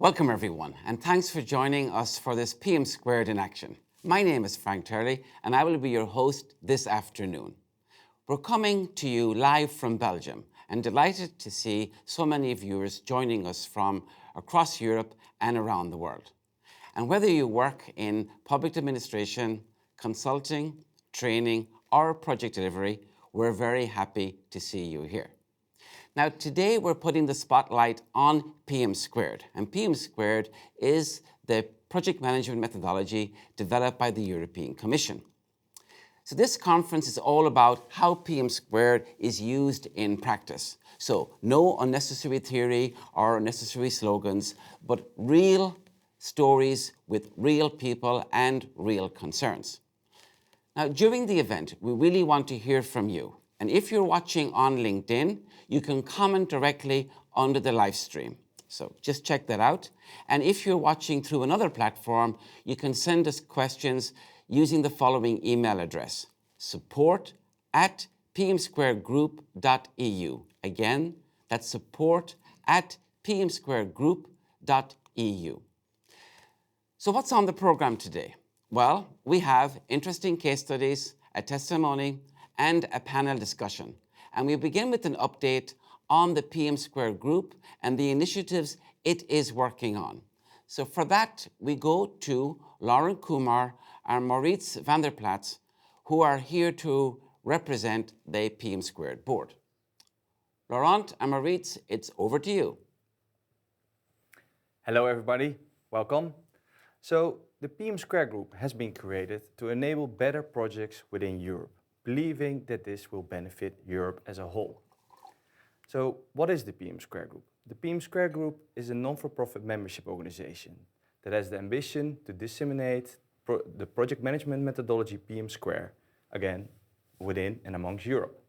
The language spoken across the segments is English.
Welcome everyone, and thanks for joining us for this PM² in action. My name is Frank Turley, and I will be your host this afternoon. We're coming to you live from Belgium, and delighted to see so many viewers joining us from across Europe and around the world. And whether you work in public administration, consulting, training, or project delivery, we're very happy to see you here. Now, today we're putting the spotlight on PM², and PM² is the project management methodology developed by the European Commission. So this conference is all about how PM² is used in practice. So no unnecessary theory or unnecessary slogans, but real stories with real people and real concerns. Now, during the event, we really want to hear from you. And if you're watching on LinkedIn, you can comment directly under the live stream. So just check that out. And if you're watching through another platform, you can send us questions using the following email address: support@PM²Group.eu. Again, that's support@PM²Group.eu. So what's on the program today? Well, we have interesting case studies, a testimony, and a panel discussion. And we begin with an update on the PM² Group and the initiatives it is working on. So for that, we go to Laurent Kumar and 𝗪𝗏𝗪𝗏, who are here to represent the PM² board. Laurent and 𝗪𝗏𝗪𝗏, it's over to you. Hello everybody, welcome. So the PM² Group has been created to enable better projects within Europe, believing that this will benefit Europe as a whole. So what is the PM² Group? The PM² Group is a non-for-profit membership organization that has the ambition to disseminate the project management methodology PM², again, within and amongst Europe.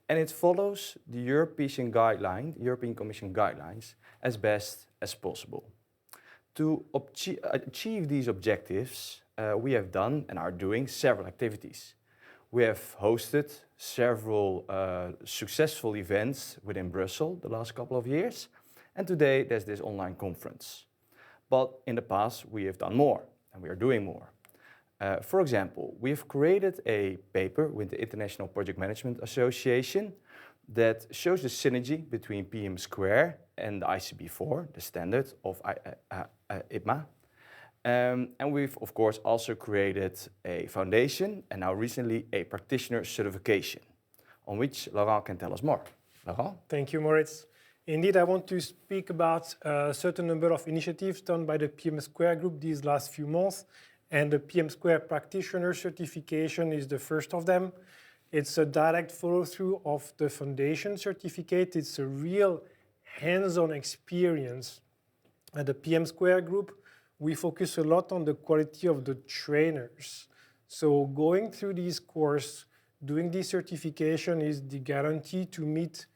And it follows the European Commission guidelines as best as possible. To achieve these objectives, we have done and are doing several activities. We have hosted several successful events within Brussels the last couple of years, and today there's this online conference. But in the past we have done more, and we are doing more. For example, we have created a paper with the International Project Management Association that shows the synergy between PM² and the ICB4, the standard of IPMA. And we've, of course, also created a foundation and now recently a practitioner certification, on which Laurent can tell us more. Laurent? Thank you, Moritz. Indeed, I want to speak about a certain number of initiatives done by the PM² Group these last few months, and the PM² practitioner certification is the first of them. It's a direct follow-through of the foundation certificate. It's a real hands-on experience. At the PM² Group, we focus a lot on the quality of the trainers. So going through this course, doing this certification is the guarantee to meet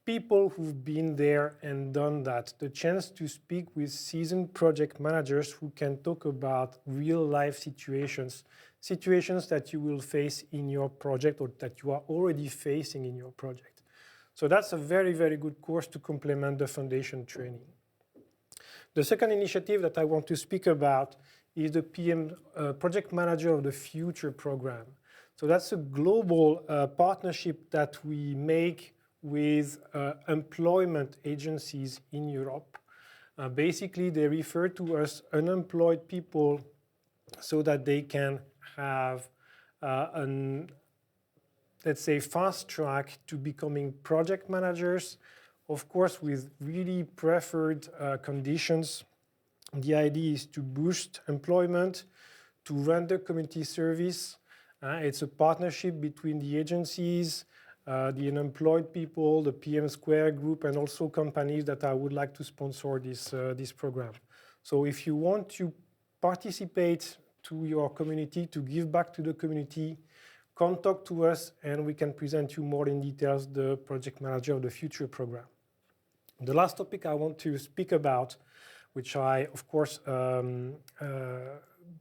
people who've been there and done that. The chance to speak with seasoned project managers who can talk about real-life situations that you will face in your project or that you are already facing in your project. So that's a very, very good course to complement the foundation training. The second initiative that I want to speak about is the Project Manager of the Future program. So that's a global partnership that we make with employment agencies in Europe. Basically, they refer to us unemployed people so that they can have let's say, fast track to becoming project managers, of course, with really preferred conditions. The idea is to boost employment, to render community service. It's a partnership between the agencies, the unemployed people, the PM² Group, and also companies that I would like to sponsor this program. So if you want to participate to your community, to give back to the community, contact to us and we can present you more in details the Project Manager of the Future program. The last topic I want to speak about, which I, of course,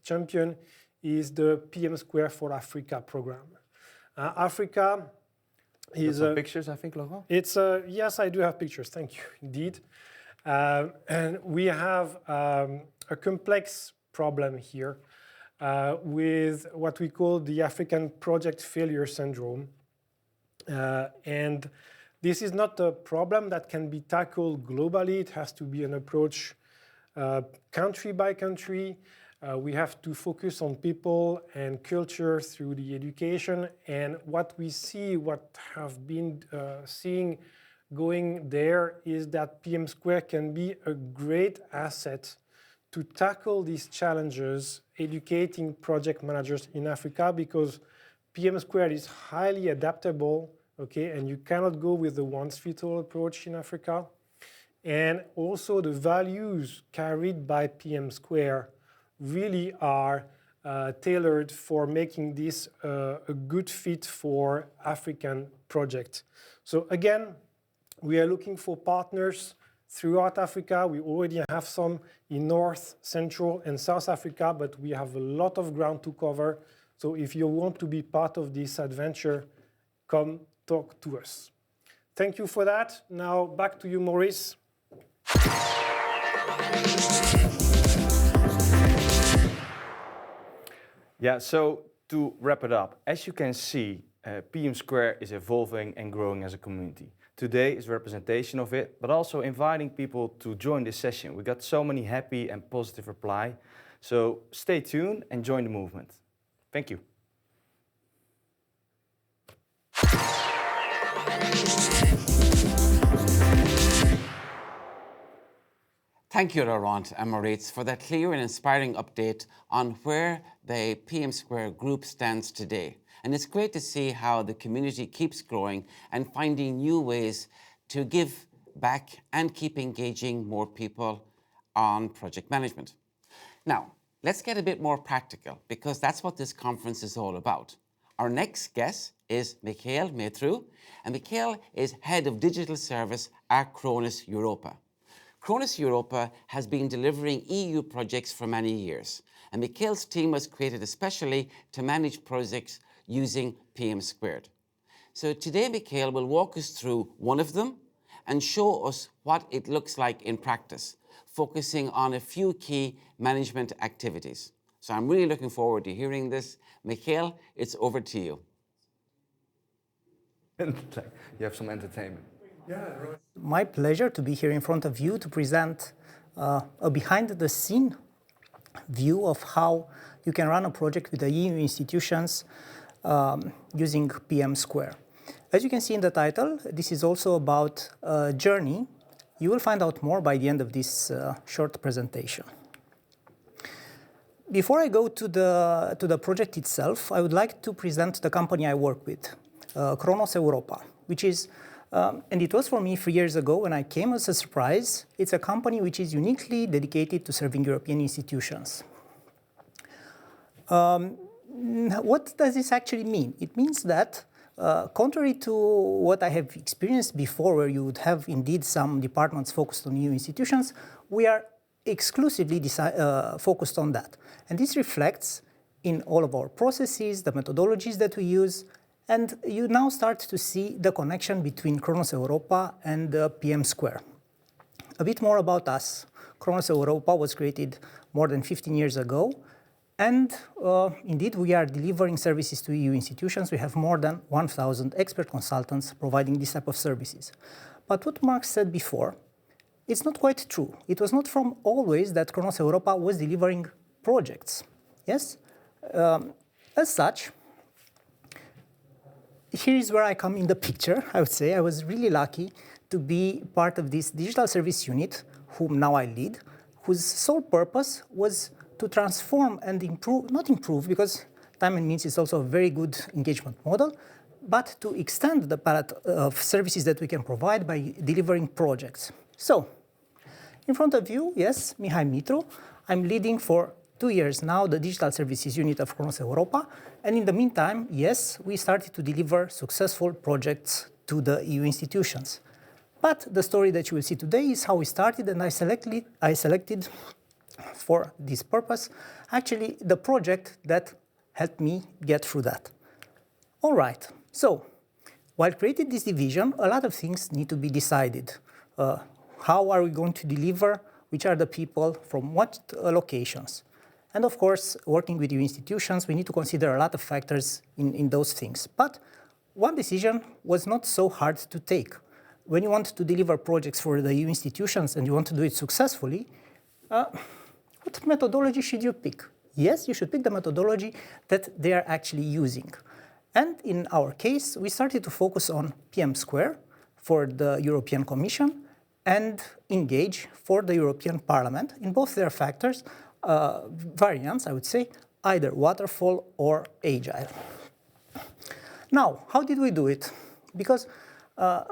champion, is the PM² for Africa program. Africa is... Some pictures, I think, Laurent? Yes, I do have pictures, thank you, indeed. And we have a complex problem here with what we call the African project failure syndrome. And this is not a problem that can be tackled globally. It has to be an approach country by country. We have to focus on people and culture through the education. And what we see, what have been seeing going there is that PM² can be a great asset to tackle these challenges, educating project managers in Africa, because PM² is highly adaptable, okay, and you cannot go with the one-fits-all approach in Africa. And also the values carried by PM² really are tailored for making this a good fit for African projects. So again, we are looking for partners throughout Africa. We already have some in North, Central, and South Africa, but we have a lot of ground to cover. So if you want to be part of this adventure, come talk to us. Thank you for that. Now back to you, Maurice. Yeah, so to wrap it up, as you can see, PM² is evolving and growing as a community. Today is representation of it, but also inviting people to join this session. We got so many happy and positive reply. So stay tuned and join the movement. Thank you. Thank you, Laurent and Maurice, for that clear and inspiring update on where the PM² Group stands today. And it's great to see how the community keeps growing and finding new ways to give back and keep engaging more people on project management. Now, let's get a bit more practical, because that's what this conference is all about. Our next guest is 𝗍𝗂𝗋, and 𝗍𝗂𝗋 is Head of Digital Service at 𝗂𝘅 Europa. 𝗂𝘅 Europa has been delivering EU projects for many years, and 𝗍𝗂𝗋's team was created especially to manage projects using PM². So today 𝗍𝗂𝗋 will walk us through one of them and show us what it looks like in practice, focusing on a few key management activities. So I'm really looking forward to hearing this. 𝗍𝗂𝗋, it's over to you. You have some entertainment. My pleasure to be here in front of you to present a behind-the-scene view of how you can run a project with the EU institutions using PM². As you can see in the title, this is also about a journey. You will find out more by the end of this short presentation. Before I go to the project itself, I would like to present the company I work with, 𝗂𝘅 Europa, which is and it was for me 3 years ago when I came as a surprise. It's a company which is uniquely dedicated to serving European institutions. What does this actually mean? It means that, contrary to what I have experienced before, where you would have indeed some departments focused on EU institutions, we are exclusively focused on that. And this reflects in all of our processes, the methodologies that we use, and you now start to see the connection between 𝗂𝘅 Europa and PM². A bit more about us. 𝗂𝘅 Europa was created more than 15 years ago, and indeed we are delivering services to EU institutions. We have more than 1,000 expert consultants providing this type of services. But what Mark said before, it's not quite true. It was not from always that 𝗂𝘅 Europa was delivering projects. Yes? As such, here is where I come in the picture, I would say. I was really lucky to be part of this digital service unit, whom now I lead, whose sole purpose was to transform and improve, not improve, because time and means is also a very good engagement model, but to extend the palette of services that we can provide by delivering projects. So, in front of you, yes, Mihai Mitru. I'm leading for 2 years now the digital services unit of 𝗂𝘅 Europa, and in the meantime, yes, we started to deliver successful projects to the EU institutions. But the story that you will see today is how we started, and I selected for this purpose actually the project that helped me get through that. All right, so while creating this division, a lot of things need to be decided. how are we going to deliver, which are the people, from what locations. And of course, working with EU institutions, we need to consider a lot of factors in those things. But one decision was not so hard to take. When you want to deliver projects for the EU institutions and you want to do it successfully, what methodology should you pick? Yes, you should pick the methodology that they are actually using. And in our case, we started to focus on PM² for the European Commission and Engage for the European Parliament. In both their factors, variants, I would say, either waterfall or agile. Now, how did we do it? Because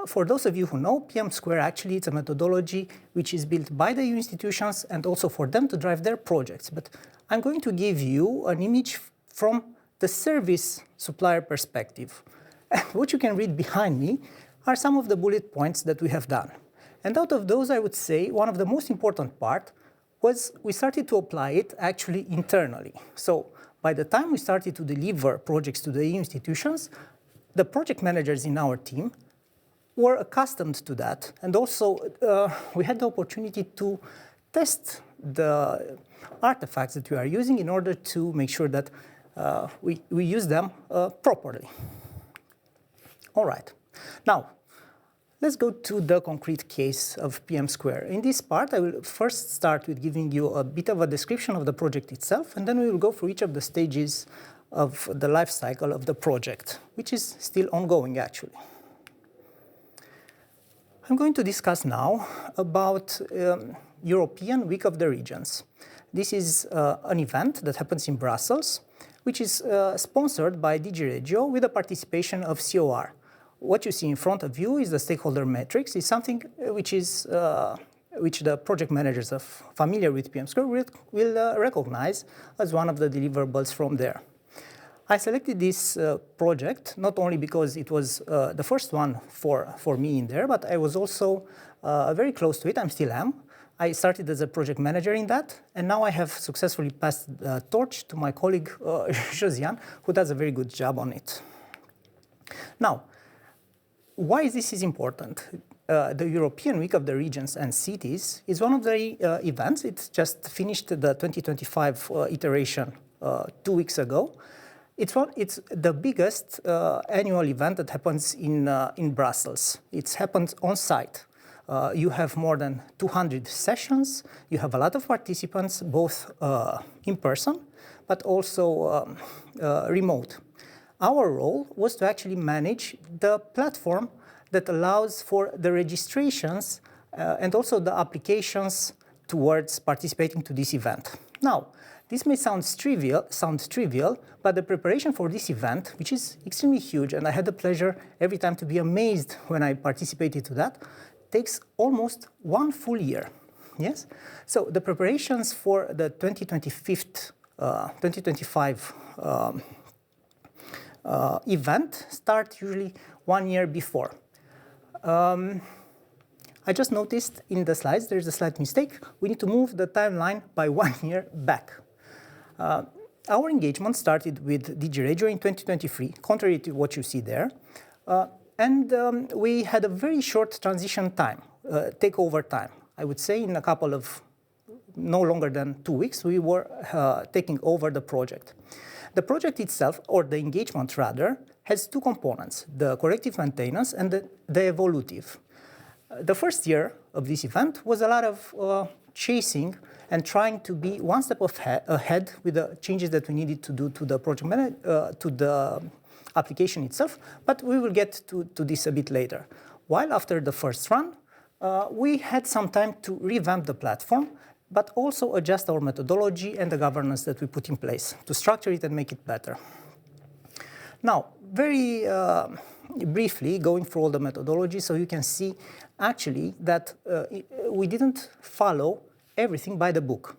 for those of you who know, PM² actually it's a methodology which is built by the EU institutions and also for them to drive their projects. But I'm going to give you an image from the service supplier perspective. And what you can read behind me are some of the bullet points that we have done. And out of those, I would say one of the most important part was we started to apply it actually internally. So by the time we started to deliver projects to the EU institutions, the project managers in our team were accustomed to that. And also we had the opportunity to test the artifacts that we are using in order to make sure that we use them properly. All right. Now, let's go to the concrete case of PM². In this part, I will first start with giving you a bit of a description of the project itself, and then we will go through each of the stages of the life cycle of the project, which is still ongoing, actually. I'm going to discuss now about European Week of the Regions. This is an event that happens in Brussels, which is sponsored by 𝗔𝗰𝘁𝗵𝗰𝗹 with the participation of COR. What you see in front of you is the stakeholder matrix. It's something which the project managers are familiar with PM² will recognize as one of the deliverables from there. I selected this project not only because it was the first one for me in there, but I was also very close to it. I still am. I started as a project manager in that, and now I have successfully passed the torch to my colleague Josiane, who does a very good job on it. Now, why this is important? The European Week of the Regions and Cities is one of the events. It's just finished the 2025 iteration 2 weeks ago. It's the biggest annual event that happens in Brussels. It's happened on site. You have more than 200 sessions. You have a lot of participants, both in person, but also remote. Our role was to actually manage the platform that allows for the registrations and also the applications towards participating to this event. Now, this may sound trivial, but the preparation for this event, which is extremely huge, and I had the pleasure every time to be amazed when I participated to that, takes almost 1 full year. Yes? So the preparations for the 2025 event start usually 1 year before. I just noticed in the slides there's a slight mistake. We need to move the timeline by 1 year back. Our engagement started with 𝗔𝗰𝘁𝗵𝗰𝗹 in 2023, contrary to what you see there. And we had a very short transition time, takeover time. I would say in a couple of, no longer than 2 weeks, we were taking over the project. The project itself, or the engagement rather, has 2 components, the corrective maintenance and the evolutive. The first year of this event was a lot of chasing and trying to be 1 step ahead with the changes that we needed to do to the project to the application itself, but we will get to this a bit later. While after the first run, we had some time to revamp the platform, but also adjust our methodology and the governance that we put in place to structure it and make it better. Now, very briefly, going through all the methodology, so you can see actually that we didn't follow everything by the book.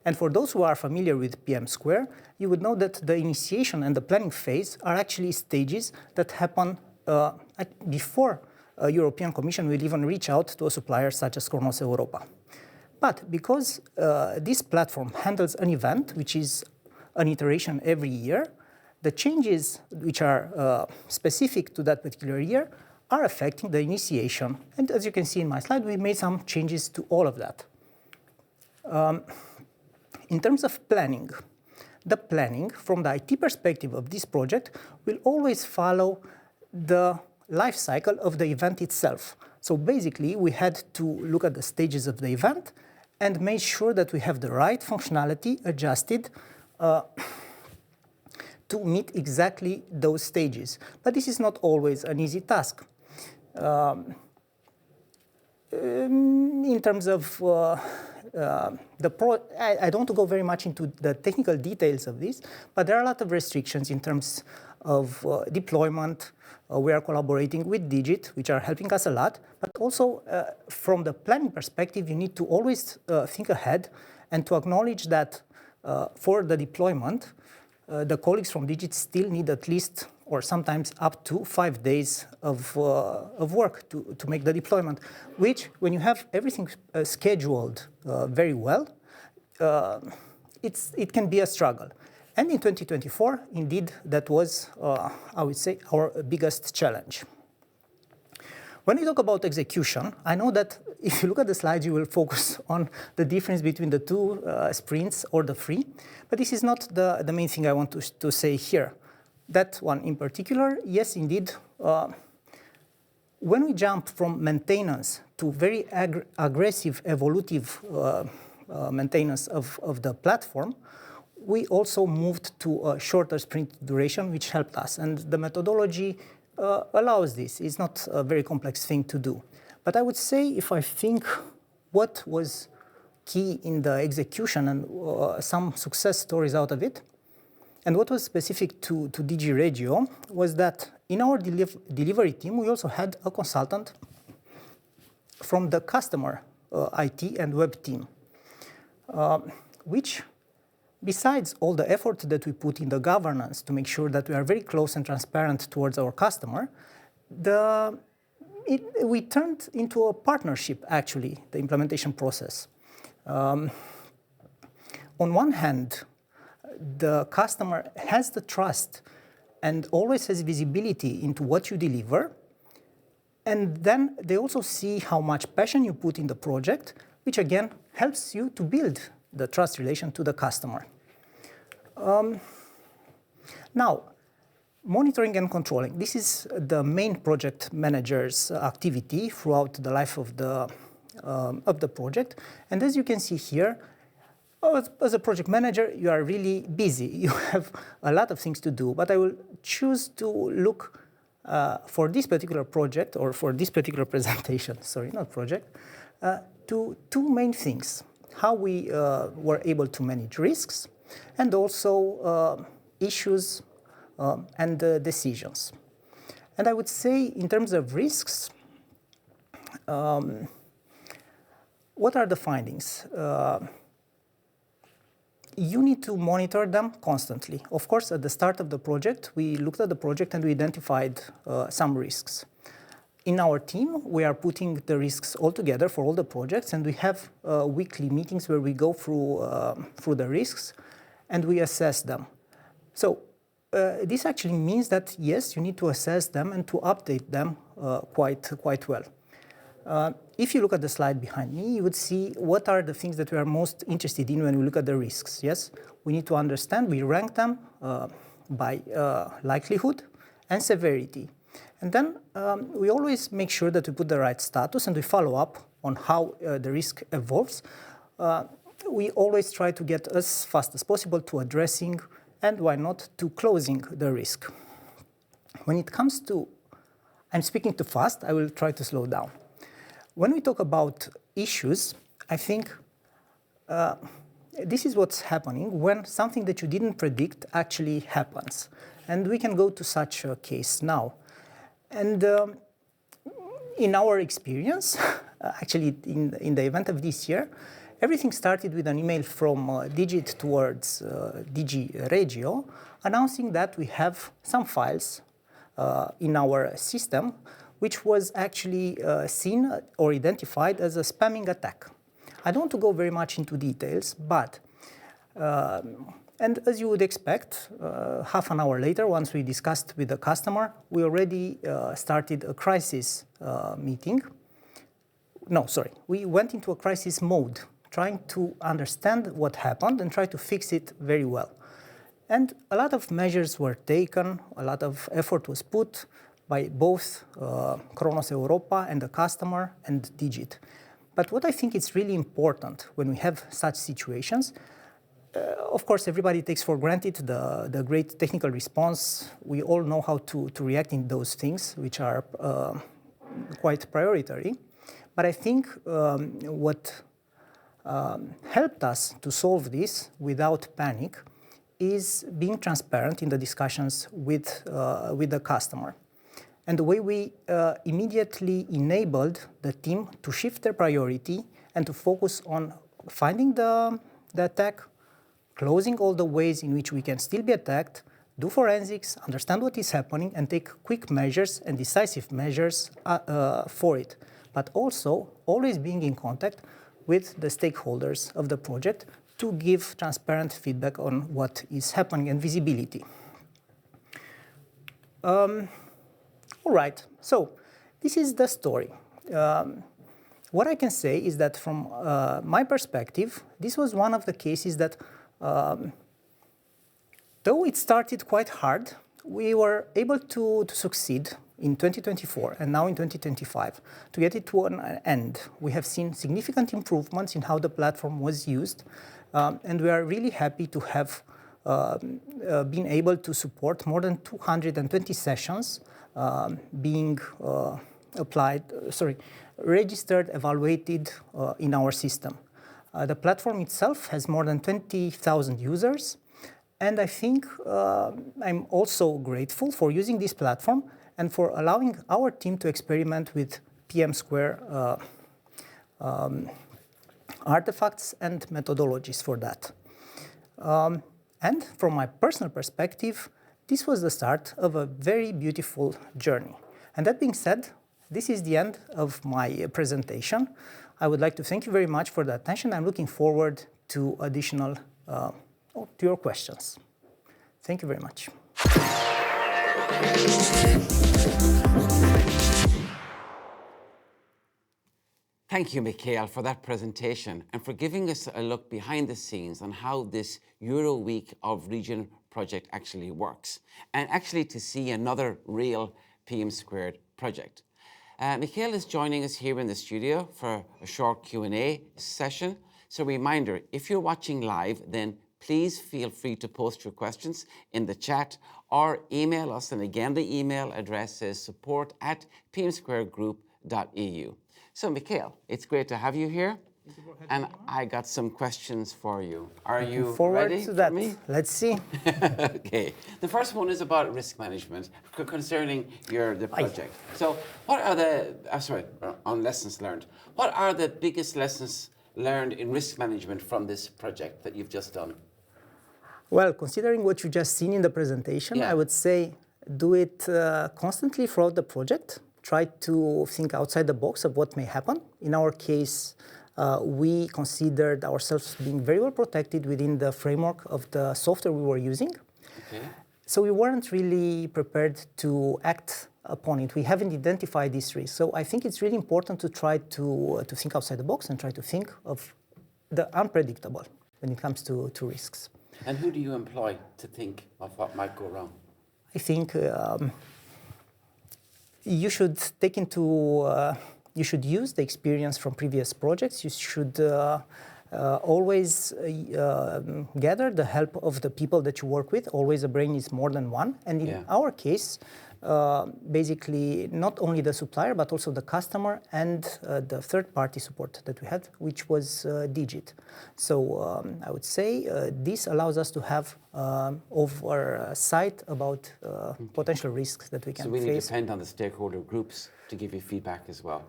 And for those who are familiar with PM², you would know that the initiation and the planning phase are actually stages that happen before a European Commission will even reach out to a supplier such as 𝗓𝗔 Europa. But because this platform handles an event, which is an iteration every year, the changes which are specific to that particular year are affecting the initiation. And as you can see in my slide, we made some changes to all of that. In terms of planning, the planning from the IT perspective of this project will always follow the life cycle of the event itself. So basically, we had to look at the stages of the event and make sure that we have the right functionality adjusted to meet exactly those stages. But this is not always an easy task. In terms of I don't want to go very much into the technical details of this, but there are a lot of restrictions in terms of deployment. We are collaborating with Digit, which are helping us a lot. But also, from the planning perspective, you need to always think ahead and to acknowledge that for the deployment, the colleagues from Digit still need at least, or sometimes up to 5 days of work to make the deployment, which, when you have everything scheduled very well, it can be a struggle. And in 2024, indeed, that was, I would say, our biggest challenge. When we talk about execution, I know that if you look at the slides, you will focus on the difference between the two sprints or the three, but this is not the main thing I want to say here. That one in particular, yes, indeed, when we jump from maintenance to very aggressive evolutive maintenance of the platform, we also moved to a shorter sprint duration, which helped us. And the methodology allows this. It's not a very complex thing to do. But I would say, if I think what was key in the execution and some success stories out of it, and what was specific to 𝗔𝗰𝗁𝗍 was that in our delivery team, we also had a consultant from the customer IT and web team, which, besides all the effort that we put in the governance to make sure that we are very close and transparent towards our customer, we turned into a partnership, actually, the implementation process. On one hand, the customer has the trust and always has visibility into what you deliver. And then they also see how much passion you put in the project, which again helps you to build the trust relation to the customer. Now, monitoring and controlling. This is the main project manager's activity throughout the life of the project. And as you can see here, as a project manager, you are really busy. You have a lot of things to do, but I will choose to look for this particular project, or for this particular presentation, sorry, not project, to two main things: how we were able to manage risks, and also issues and decisions. And I would say, in terms of risks, what are the findings? You need to monitor them constantly. Of course, at the start of the project, we looked at the project and we identified some risks. In our team, we are putting the risks all together for all the projects, and we have weekly meetings where we go through the risks and we assess them. So this actually means that, yes, you need to assess them and to update them quite well. If you look at the slide behind me, you would see what are the things that we are most interested in when we look at the risks. Yes, we need to understand, we rank them by likelihood and severity. And then we always make sure that we put the right status and we follow up on how the risk evolves. We always try to get as fast as possible to addressing, and why not, to closing the risk. When it comes to, I'm speaking too fast, I will try to slow down. When we talk about issues, I think this is what's happening when something that you didn't predict actually happens. And we can go to such a case now. And in our experience, actually in the event of this year, everything started with an email from Digit towards 𝗔𝗰𝗁𝗍 announcing that we have some files in our system which was actually seen or identified as a spamming attack. I don't want to go very much into details, but And as you would expect, half an hour later, once we discussed with the customer, we already started a crisis meeting. No, sorry, we went into a crisis mode, trying to understand what happened and try to fix it very well. And a lot of measures were taken, a lot of effort was put by both 𝘘𝘅𝗧𝗍𝘆 𝗪𝗧 and the customer and 𝘔𝗰𝗁. But what I think is really important when we have such situations, of course, everybody takes for granted the great technical response. We all know how to react in those things, which are quite priority. But I think what helped us to solve this without panic is being transparent in the discussions with the customer. And the way we immediately enabled the team to shift their priority and to focus on finding the attack, closing all the ways in which we can still be attacked, do forensics, understand what is happening, and take quick measures and decisive measures for it. But also always being in contact with the stakeholders of the project to give transparent feedback on what is happening and visibility. All right, so this is the story. What I can say is that from my perspective, this was one of the cases that though it started quite hard, we were able to succeed in 2024 and now in 2025 to get it to an end. We have seen significant improvements in how the platform was used, and we are really happy to have been able to support more than 220 sessions being registered, evaluated in our system. The platform itself has more than 20,000 users, and I think I'm also grateful for using this platform and for allowing our team to experiment with PM² artifacts and methodologies for that. And from my personal perspective, this was the start of a very beautiful journey. And that being said, this is the end of my presentation. I would like to thank you very much for the attention. I'm looking forward to additional, to your questions. Thank you very much. Thank you, Michael, for that presentation and for giving us a look behind the scenes on how this Euro Week of Region project actually works, and actually to see another real PM² project. Michael is joining us here in the studio for a short Q&A session. So a reminder, if you're watching live, then please feel free to post your questions in the chat or email us. And again, the email address is support@PM²Group.eu. So Michael, it's great to have you here. And I got some questions for you. Are you ready to that. for me? Let's see. Okay. The first one is about risk management concerning the project. So what are the, on lessons learned. What are the biggest lessons learned in risk management from this project that you've just done? Well, considering what you just seen in the presentation, I would say do it constantly throughout the project. Try to think outside the box of what may happen. In our case, we considered ourselves being very well protected within the framework of the software we were using. Okay. So we weren't really prepared to act upon it. We haven't identified this risk. So I think it's really important to try to think outside the box and try to think of the unpredictable when it comes to risks. And who do you employ to think of what might go wrong? I think you should take into you should use the experience from previous projects. You should always gather the help of the people that you work with. Always a brain is more than one. And in our case, basically not only the supplier, but also the customer and the third-party support that we had, which was 𝘔𝗰𝗁. So I would say this allows us to have oversight about potential risks that we can face. So we need to depend on the stakeholder groups to give you feedback as well.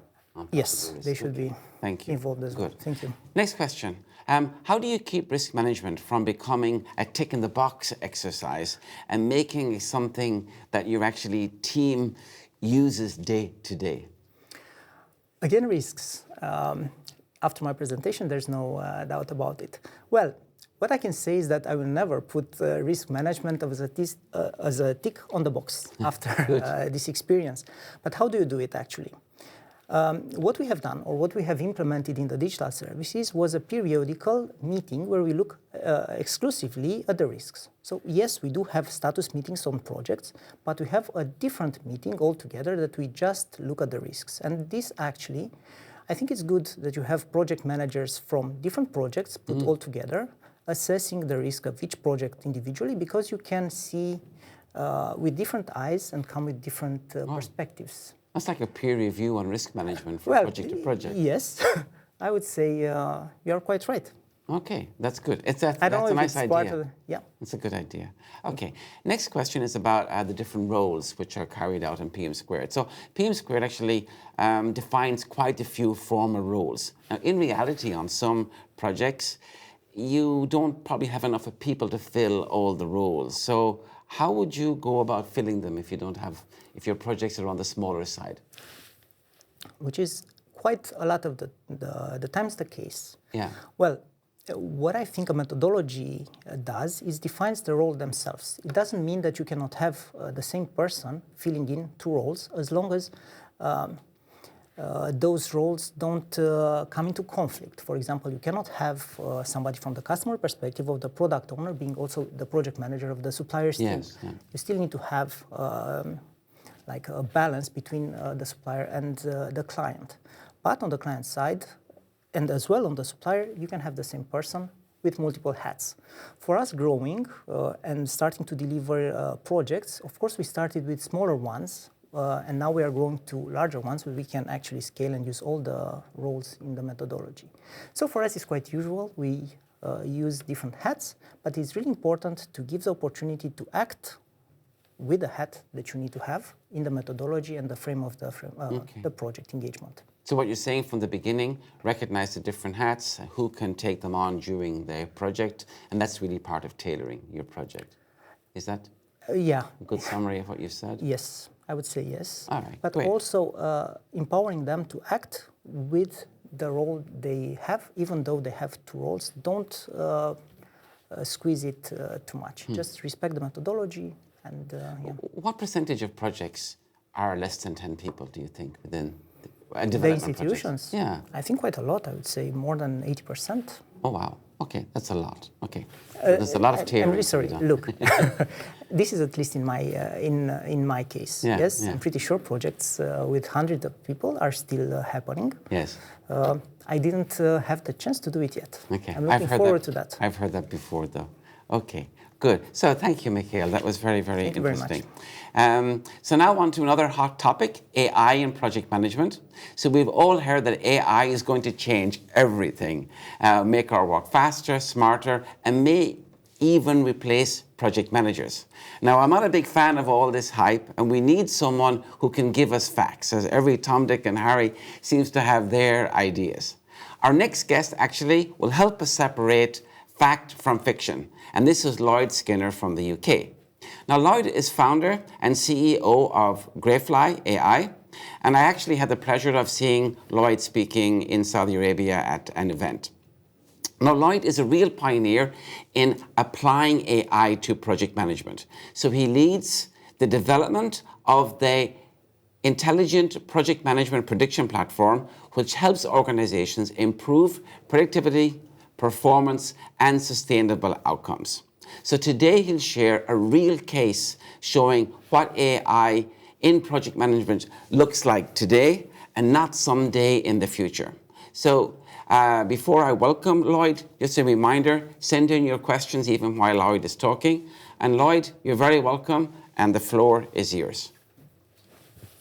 Yes, they should be involved as well. Thank you. Next question. How do you keep risk management from becoming a tick-in-the-box exercise and making something that your actually team uses day to day? Again, risks. After my presentation, there's no doubt about it. Well, What I can say is that I will never put risk management as a tick on the box after this experience. But how do you do it actually? What we have done, or what we have implemented in the digital services, was a periodical meeting where we look exclusively at the risks. So yes, we do have status meetings on projects, but we have a different meeting altogether that we just look at the risks. And this actually, I think it's good that you have project managers from different projects put all together, assessing the risk of each project individually, because you can see with different eyes and come with different perspectives. That's like a peer review on risk management from project to project. Yes, I would say you're quite right. Okay, that's good. That's a nice idea. Yeah. It's a good idea. Okay, next question is about the different roles which are carried out in PM². So PM² actually defines quite a few formal roles. Now, in reality, on some projects, you don't probably have enough of people to fill all the roles. So how would you go about filling them if if your projects are on the smaller side? Which is quite a lot of the times the case. Yeah. Well, what I think a methodology does is defines the role themselves. It doesn't mean that you cannot have the same person filling in two roles, as long as those roles don't come into conflict. For example, you cannot have somebody from the customer perspective of the product owner being also the project manager of the supplier's team. Yes, yeah. You still need to have like a balance between the supplier and the client. But on the client side, and as well on the supplier, you can have the same person with multiple hats. For us growing and starting to deliver projects, of course we started with smaller ones, and now we are growing to larger ones where we can actually scale and use all the roles in the methodology. So for us it's quite usual. We use different hats, but it's really important to give the opportunity to act with the hat that you need to have in the methodology and the frame of the project engagement. So what you're saying from the beginning, recognize the different hats, who can take them on during the project, and that's really part of tailoring your project. Is that yeah. a good summary of what you said? Yes, I would say yes. All right, but great. Also empowering them to act with the role they have, even though they have two roles. Don't squeeze it too much. Just respect the methodology. And yeah. What percentage of projects are less than 10 people, do you think, within the institutions? Projects? Yeah. I think quite a lot. I would say more than 80%. Oh, wow. Okay, that's a lot. Okay. So there's a lot of tailoring. I'm really sorry. Look, this is at least in my case. Yeah, yes, yeah. I'm pretty sure projects with hundreds of people are still happening. Yes. I didn't have the chance to do it yet. Okay. I'm looking forward to that. I've heard that before, though. Okay. Good. So thank you, Mikhail. That was very, very interesting. So now on to another hot topic, AI in project management. So we've all heard that AI is going to change everything, make our work faster, smarter, and may even replace project managers. Now, I'm not a big fan of all this hype, and we need someone who can give us facts, as every Tom, Dick, and Harry seems to have their ideas. Our next guest actually will help us separate fact from fiction. And this is 𝗏𝗏 from the UK. Now, Lloyd is founder and CEO of 𝗏𝗏 𝗏𝗏, and I actually had the pleasure of seeing Lloyd speaking in Saudi Arabia at an event. Now, Lloyd is a real pioneer in applying AI to project management. So he leads the development of the intelligent project management prediction platform, which helps organizations improve productivity, performance, and sustainable outcomes. So today he'll share a real case showing what AI in project management looks like today and not someday in the future. So before I welcome Lloyd, just a reminder, send in your questions even while Lloyd is talking. And Lloyd, you're very welcome, and the floor is yours.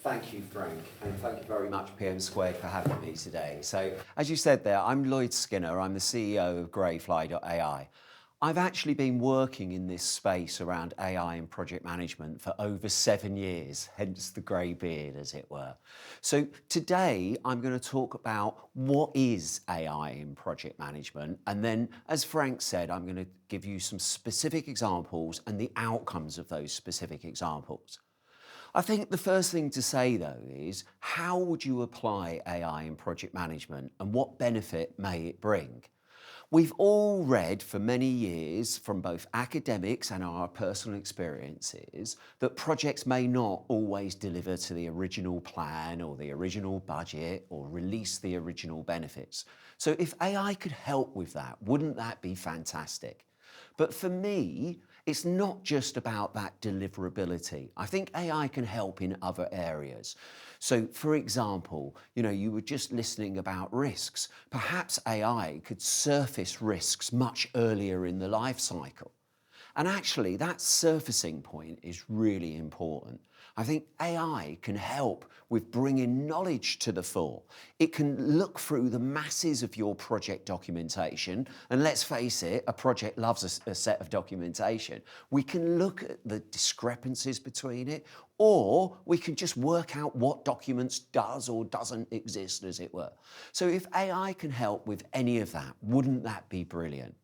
Thank you, Frank, and thank you very much, PM² for having me today. So, as you said there, I'm Lloyd Skinner. I'm the CEO of 𝗏𝗏. I've actually been working in this space around AI and project management for over 7 years, hence the grey beard, as it were. So today, I'm going to talk about what is AI in project management, and then, as Frank said, I'm going to give you some specific examples and the outcomes of those specific examples. I think the first thing to say, though, is how would you apply AI in project management and what benefit may it bring? We've all read for many years from both academics and our personal experiences that projects may not always deliver to the original plan or the original budget or release the original benefits. So if AI could help with that, wouldn't that be fantastic? But for me, it's not just about that deliverability. I think AI can help in other areas. So for example, you were just listening about risks. Perhaps AI could surface risks much earlier in the life cycle. And actually, that surfacing point is really important. I think AI can help with bringing knowledge to the fore. It can look through the masses of your project documentation, and let's face it, a project loves a set of documentation. We can look at the discrepancies between it, or we can just work out what documents does or doesn't exist, as it were. So if AI can help with any of that, wouldn't that be brilliant?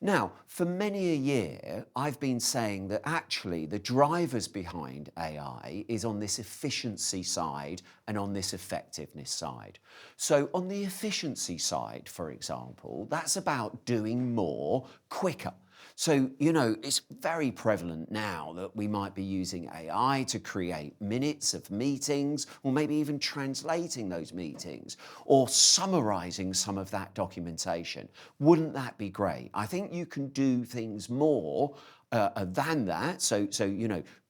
Now, for many a year, I've been saying that actually the drivers behind AI is on this efficiency side and on this effectiveness side. So on the efficiency side, for example, that's about doing more quicker. So, it's very prevalent now that we might be using AI to create minutes of meetings, or maybe even translating those meetings, or summarizing some of that documentation. Wouldn't that be great? I think you can do things more than that. So,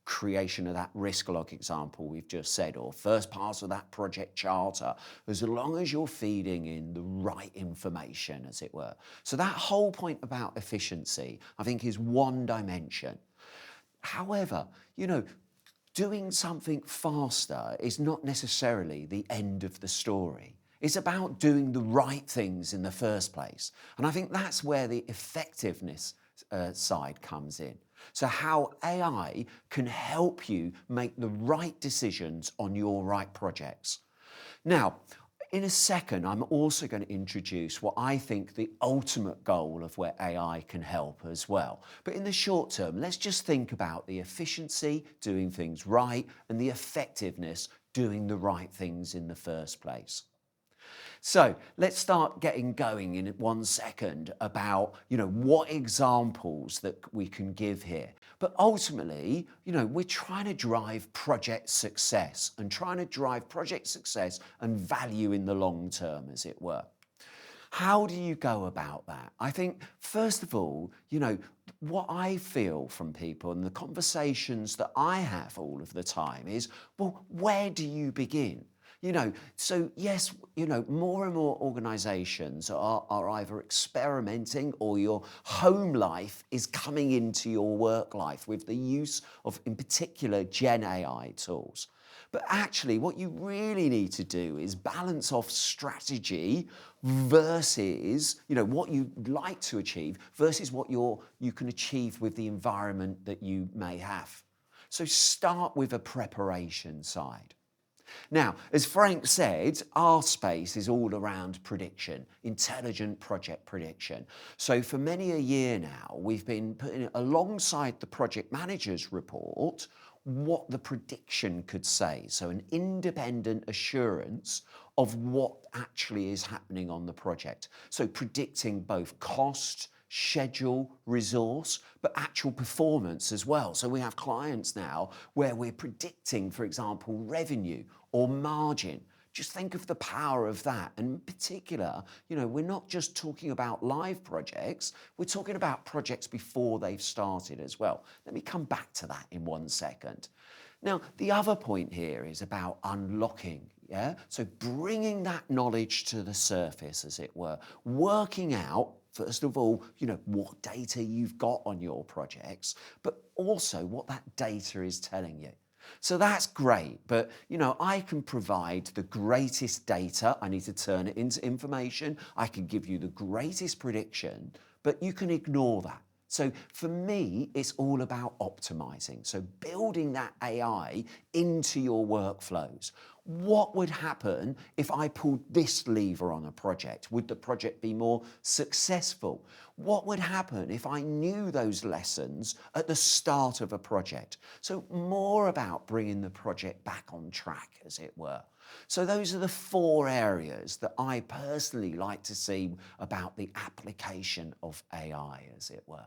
creation of that risk log example we've just said, or first pass of that project charter, as long as you're feeding in the right information, as it were. So that whole point about efficiency, I think, is one dimension. However, doing something faster is not necessarily the end of the story. It's about doing the right things in the first place. And I think that's where the effectiveness side comes in. So how AI can help you make the right decisions on your right projects. Now, in a second, I'm also going to introduce what I think the ultimate goal of where AI can help as well. But in the short term, let's just think about the efficiency, doing things right, and the effectiveness, doing the right things in the first place. So let's start getting going in 1 second about, what examples that we can give here. But ultimately, we're trying to drive project success and value in the long term, as it were. How do you go about that? I think, first of all, what I feel from people and the conversations that I have all of the time is, well, where do you begin? So yes, more and more organizations are either experimenting, or your home life is coming into your work life with the use of, in particular, Gen AI tools. But actually, what you really need to do is balance off strategy versus, what you'd like to achieve versus what you can achieve with the environment that you may have. So start with a preparation side. Now, as Frank said, our space is all around prediction, intelligent project prediction. So for many a year now, we've been putting alongside the project manager's report what the prediction could say. So an independent assurance of what actually is happening on the project. So predicting both cost, schedule, resource, but actual performance as well. So we have clients now where we're predicting, for example, revenue or margin. Just think of the power of that. And in particular, we're not just talking about live projects, we're talking about projects before they've started as well. Let me come back to that in 1 second. Now, the other point here is about unlocking, So bringing that knowledge to the surface, as it were, working out, first of all, what data you've got on your projects, but also what that data is telling you. So that's great, but I can provide the greatest data. I need to turn it into information. I can give you the greatest prediction, but you can ignore that. So for me, it's all about optimizing. So building that AI into your workflows. what would happen if I pulled this lever on a project? Would the project be more successful? What would happen if I knew those lessons at the start of a project? So more about bringing the project back on track, as it were. So those are the 4 areas that I personally like to see about the application of AI, as it were.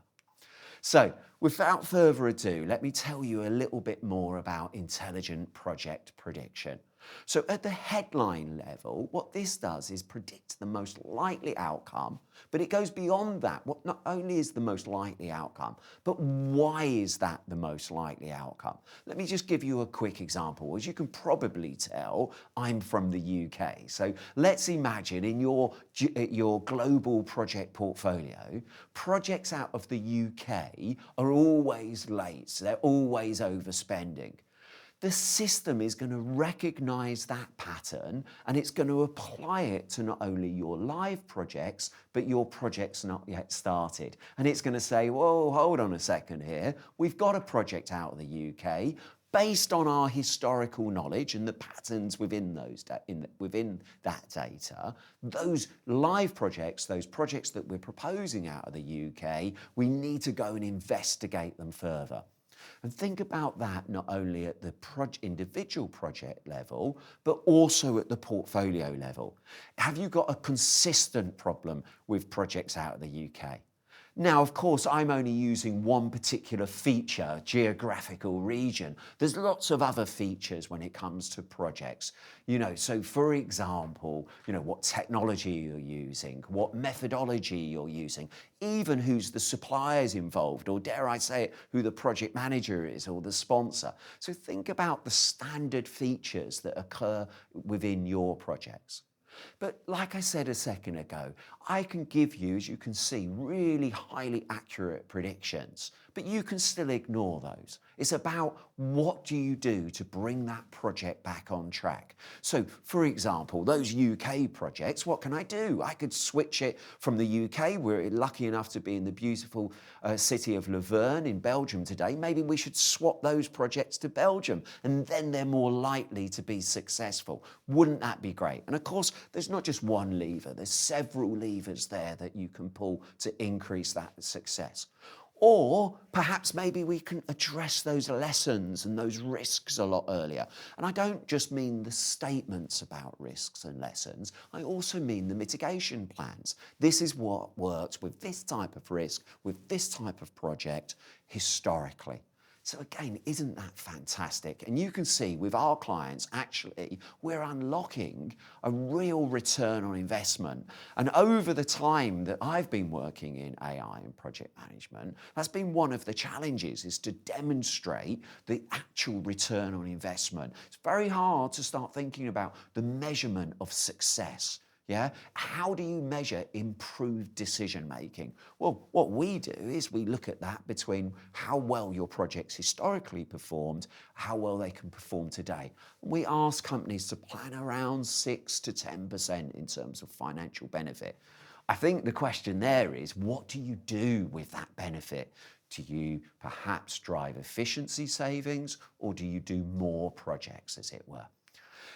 So without further ado, let me tell you a little bit more about intelligent project prediction. So at the headline level, what this does is predict the most likely outcome, but it goes beyond that. What not only is the most likely outcome, but why is that the most likely outcome? Let me just give you a quick example. As you can probably tell, I'm from the UK. So let's imagine in your global project portfolio, projects out of the UK are always late. So they're always overspending. The system is going to recognize that pattern, and it's going to apply it to not only your live projects, but your projects not yet started. And it's going to say, whoa, hold on a second here. We've got a project out of the UK. Based on our historical knowledge and the patterns within that data, those live projects, those projects that we're proposing out of the UK, we need to go and investigate them further. And think about that not only at the individual project level, but also at the portfolio level. Have you got a consistent problem with projects out of the UK? Now, of course, I'm only using one particular feature, geographical region. There's lots of other features when it comes to projects. So for example, what technology you're using, what methodology you're using, even who's the suppliers involved, or dare I say it, who the project manager is or the sponsor. So think about the standard features that occur within your projects. But like I said a second ago, I can give you, as you can see, really highly accurate predictions, but you can still ignore those. It's about what do you do to bring that project back on track. So, for example, those UK projects, what can I do? I could switch it from the UK. We're lucky enough to be in the beautiful city of 𝗪𝗏 in Belgium today. Maybe we should swap those projects to Belgium, and then they're more likely to be successful. Wouldn't that be great? And of course, there's not just one lever. There's several levers there that you can pull to increase that success. Or perhaps maybe we can address those lessons and those risks a lot earlier. And I don't just mean the statements about risks and lessons, I also mean the mitigation plans. This is what works with this type of risk, with this type of project historically. So again, isn't that fantastic? And you can see with our clients, actually, we're unlocking a real return on investment. And over the time that I've been working in AI and project management, that's been one of the challenges, is to demonstrate the actual return on investment. It's very hard to start thinking about the measurement of success. Yeah? How do you measure improved decision making? Well, what we do is we look at that between how well your projects historically performed, how well they can perform today. We ask companies to plan around 6 to 10% in terms of financial benefit. I think the question there is, what do you do with that benefit? Do you perhaps drive efficiency savings, or do you do more projects, as it were?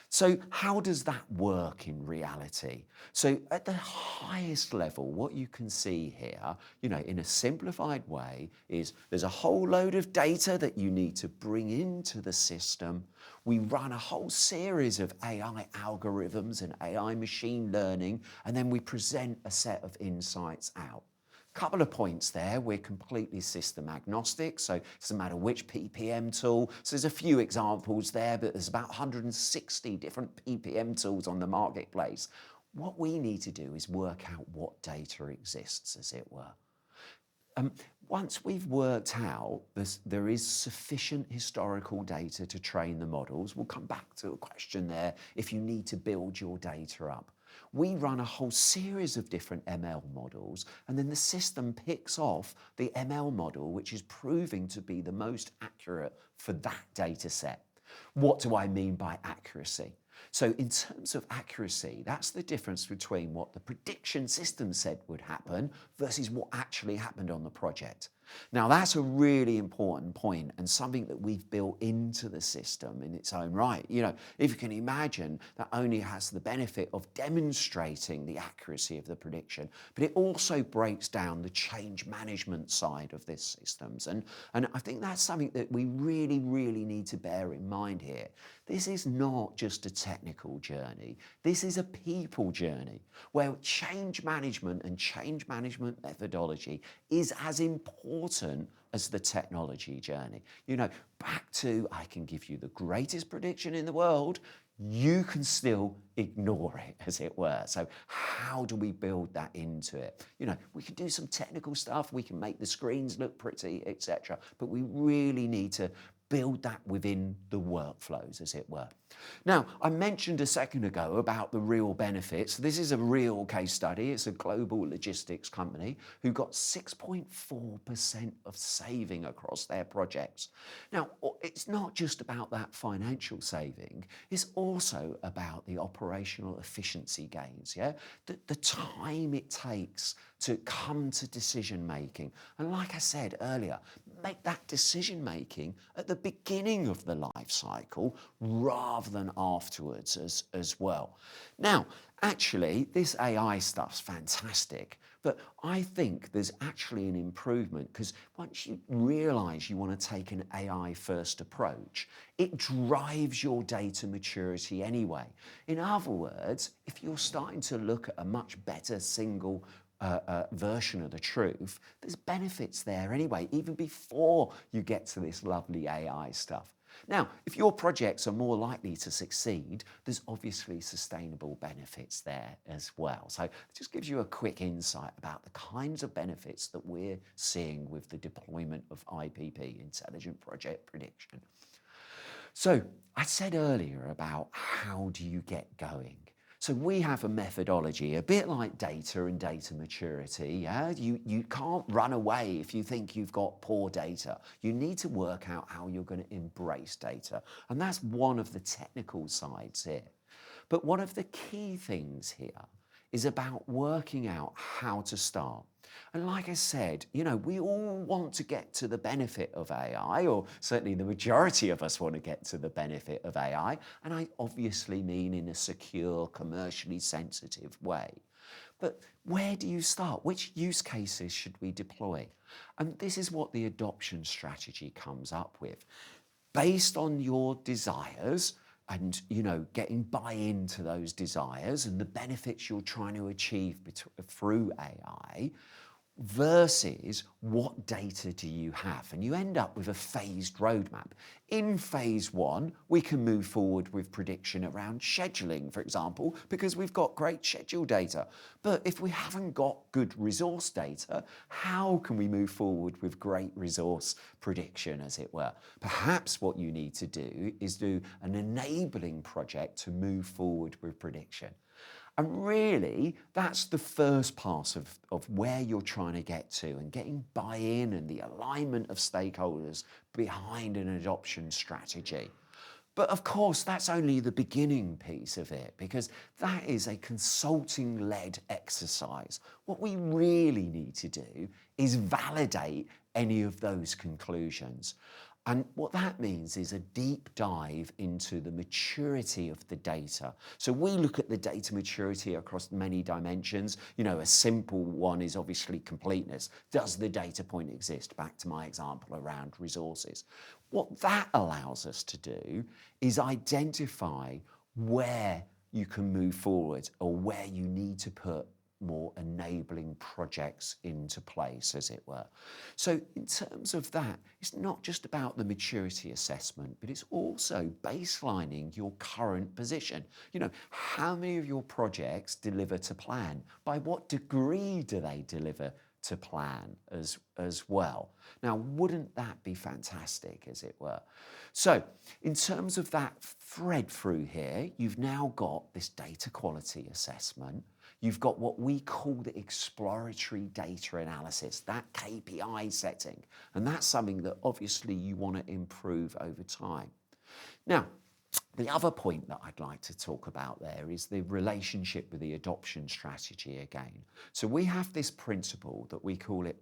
So how does that work in reality? So at the highest level, what you can see here, in a simplified way, is there's a whole load of data that you need to bring into the system. We run a whole series of AI algorithms and AI machine learning, and then we present a set of insights out. Couple of points there, we're completely system agnostic, so it doesn't matter which PPM tool. So there's a few examples there, but there's about 160 different PPM tools on the marketplace. What we need to do is work out what data exists, as it were. Once we've worked out there is sufficient historical data to train the models, we'll come back to a question there if you need to build your data up. We run a whole series of different ML models, and then the system picks off the ML model which is proving to be the most accurate for that data set. What do I mean by accuracy? So in terms of accuracy, that's the difference between what the prediction system said would happen versus what actually happened on the project. Now, that's a really important point and something that we've built into the system in its own right. You know, if you can imagine, that only has the benefit of demonstrating the accuracy of the prediction, but it also breaks down the change management side of this systems. And I think that's something that we really, really need to bear in mind here. This is not just a technical journey. This is a people journey where change management and change management methodology is as important as the technology journey. You know, back to, I can give you the greatest prediction in the world, you can still ignore it, as it were. So how do we build that into it? You know, we can do some technical stuff, we can make the screens look pretty, etc. But we really need to build that within the workflows, as it were. Now, I mentioned a second ago about the real benefits. This is a real case study. It's a global logistics company who got 6.4% of saving across their projects. Now, it's not just about that financial saving, it's also about the operational efficiency gains, yeah? The time it takes to come to decision making. And like I said earlier, make that decision making at the beginning of the life cycle rather than afterwards as well. Now, actually, this AI stuff's fantastic, but I think there's actually an improvement because once you realize you want to take an AI first approach, it drives your data maturity anyway. In other words, if you're starting to look at a much better single version of the truth, there's benefits there anyway, even before you get to this lovely AI stuff. Now, if your projects are more likely to succeed, there's obviously sustainable benefits there as well. So it just gives you a quick insight about the kinds of benefits that we're seeing with the deployment of IPP, Intelligent Project Prediction. So I said earlier about how do you get going? So we have a methodology, a bit like data and data maturity. Yeah? You can't run away if you think you've got poor data. You need to work out how you're going to embrace data. And that's one of the technical sides here. But one of the key things here is about working out how to start. And like I said, you know, we all want to get to the benefit of AI, or certainly the majority of us want to get to the benefit of AI. And I obviously mean in a secure, commercially sensitive way. But where do you start? Which use cases should we deploy? And this is what the adoption strategy comes up with. Based on your desires, and, you know, getting buy-in to those desires and the benefits you're trying to achieve through AI versus what data do you have? And you end up with a phased roadmap. In phase one, we can move forward with prediction around scheduling, for example, because we've got great schedule data. But if we haven't got good resource data, how can we move forward with great resource prediction, as it were? Perhaps what you need to do is do an enabling project to move forward with prediction. And really, that's the first part of where you're trying to get to, and getting buy-in and the alignment of stakeholders behind an adoption strategy. But of course, that's only the beginning piece of it, because that is a consulting-led exercise. What we really need to do is validate any of those conclusions. And what that means is a deep dive into the maturity of the data. So we look at the data maturity across many dimensions. You know, a simple one is obviously completeness. Does the data point exist? Back to my example around resources. What that allows us to do is identify where you can move forward, or where you need to put more enabling projects into place, as it were. So in terms of that, it's not just about the maturity assessment, but it's also baselining your current position. You know, how many of your projects deliver to plan? By what degree do they deliver to plan as well? Now, wouldn't that be fantastic, as it were? So in terms of that thread through here, you've now got this data quality assessment. You've got what we call the exploratory data analysis, that KPI setting. And that's something that obviously you want to improve over time. Now, the other point that I'd like to talk about there is the relationship with the adoption strategy again. So we have this principle that we call it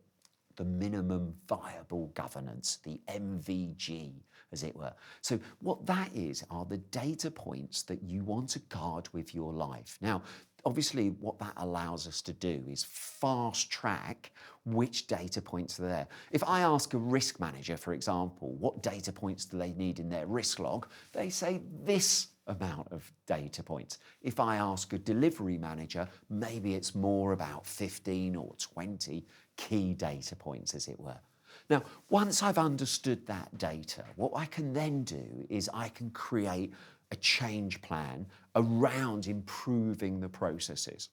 the minimum viable governance, the MVG, as it were. So what that is are the data points that you want to guard with your life. Now, obviously, what that allows us to do is fast track which data points are there. If I ask a risk manager, for example, what data points do they need in their risk log, they say this amount of data points. If I ask a delivery manager, maybe it's more about 15 or 20 key data points, as it were. Now, once I've understood that data, what I can then do is I can create a change plan around improving the processes.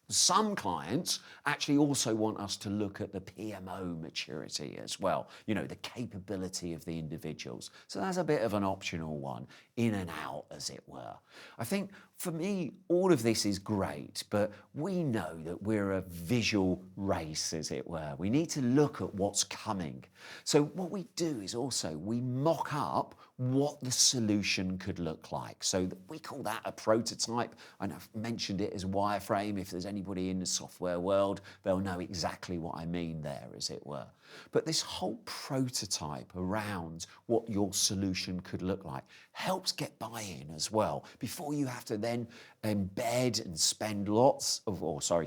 Some clients actually also want us to look at the PMO maturity as well, you know, the capability of the individuals. So that's a bit of an optional one, in and out, as it were. I think for me, all of this is great, but we know that we're a visual race, as it were. We need to look at what's coming. So what we do is also we mock up what the solution could look like. So we call that a prototype, and I've mentioned it as wireframe. If there's anybody in the software world, they'll know exactly what I mean there, as it were. But this whole prototype around what your solution could look like helps get buy-in as well, before you have to then embed and spend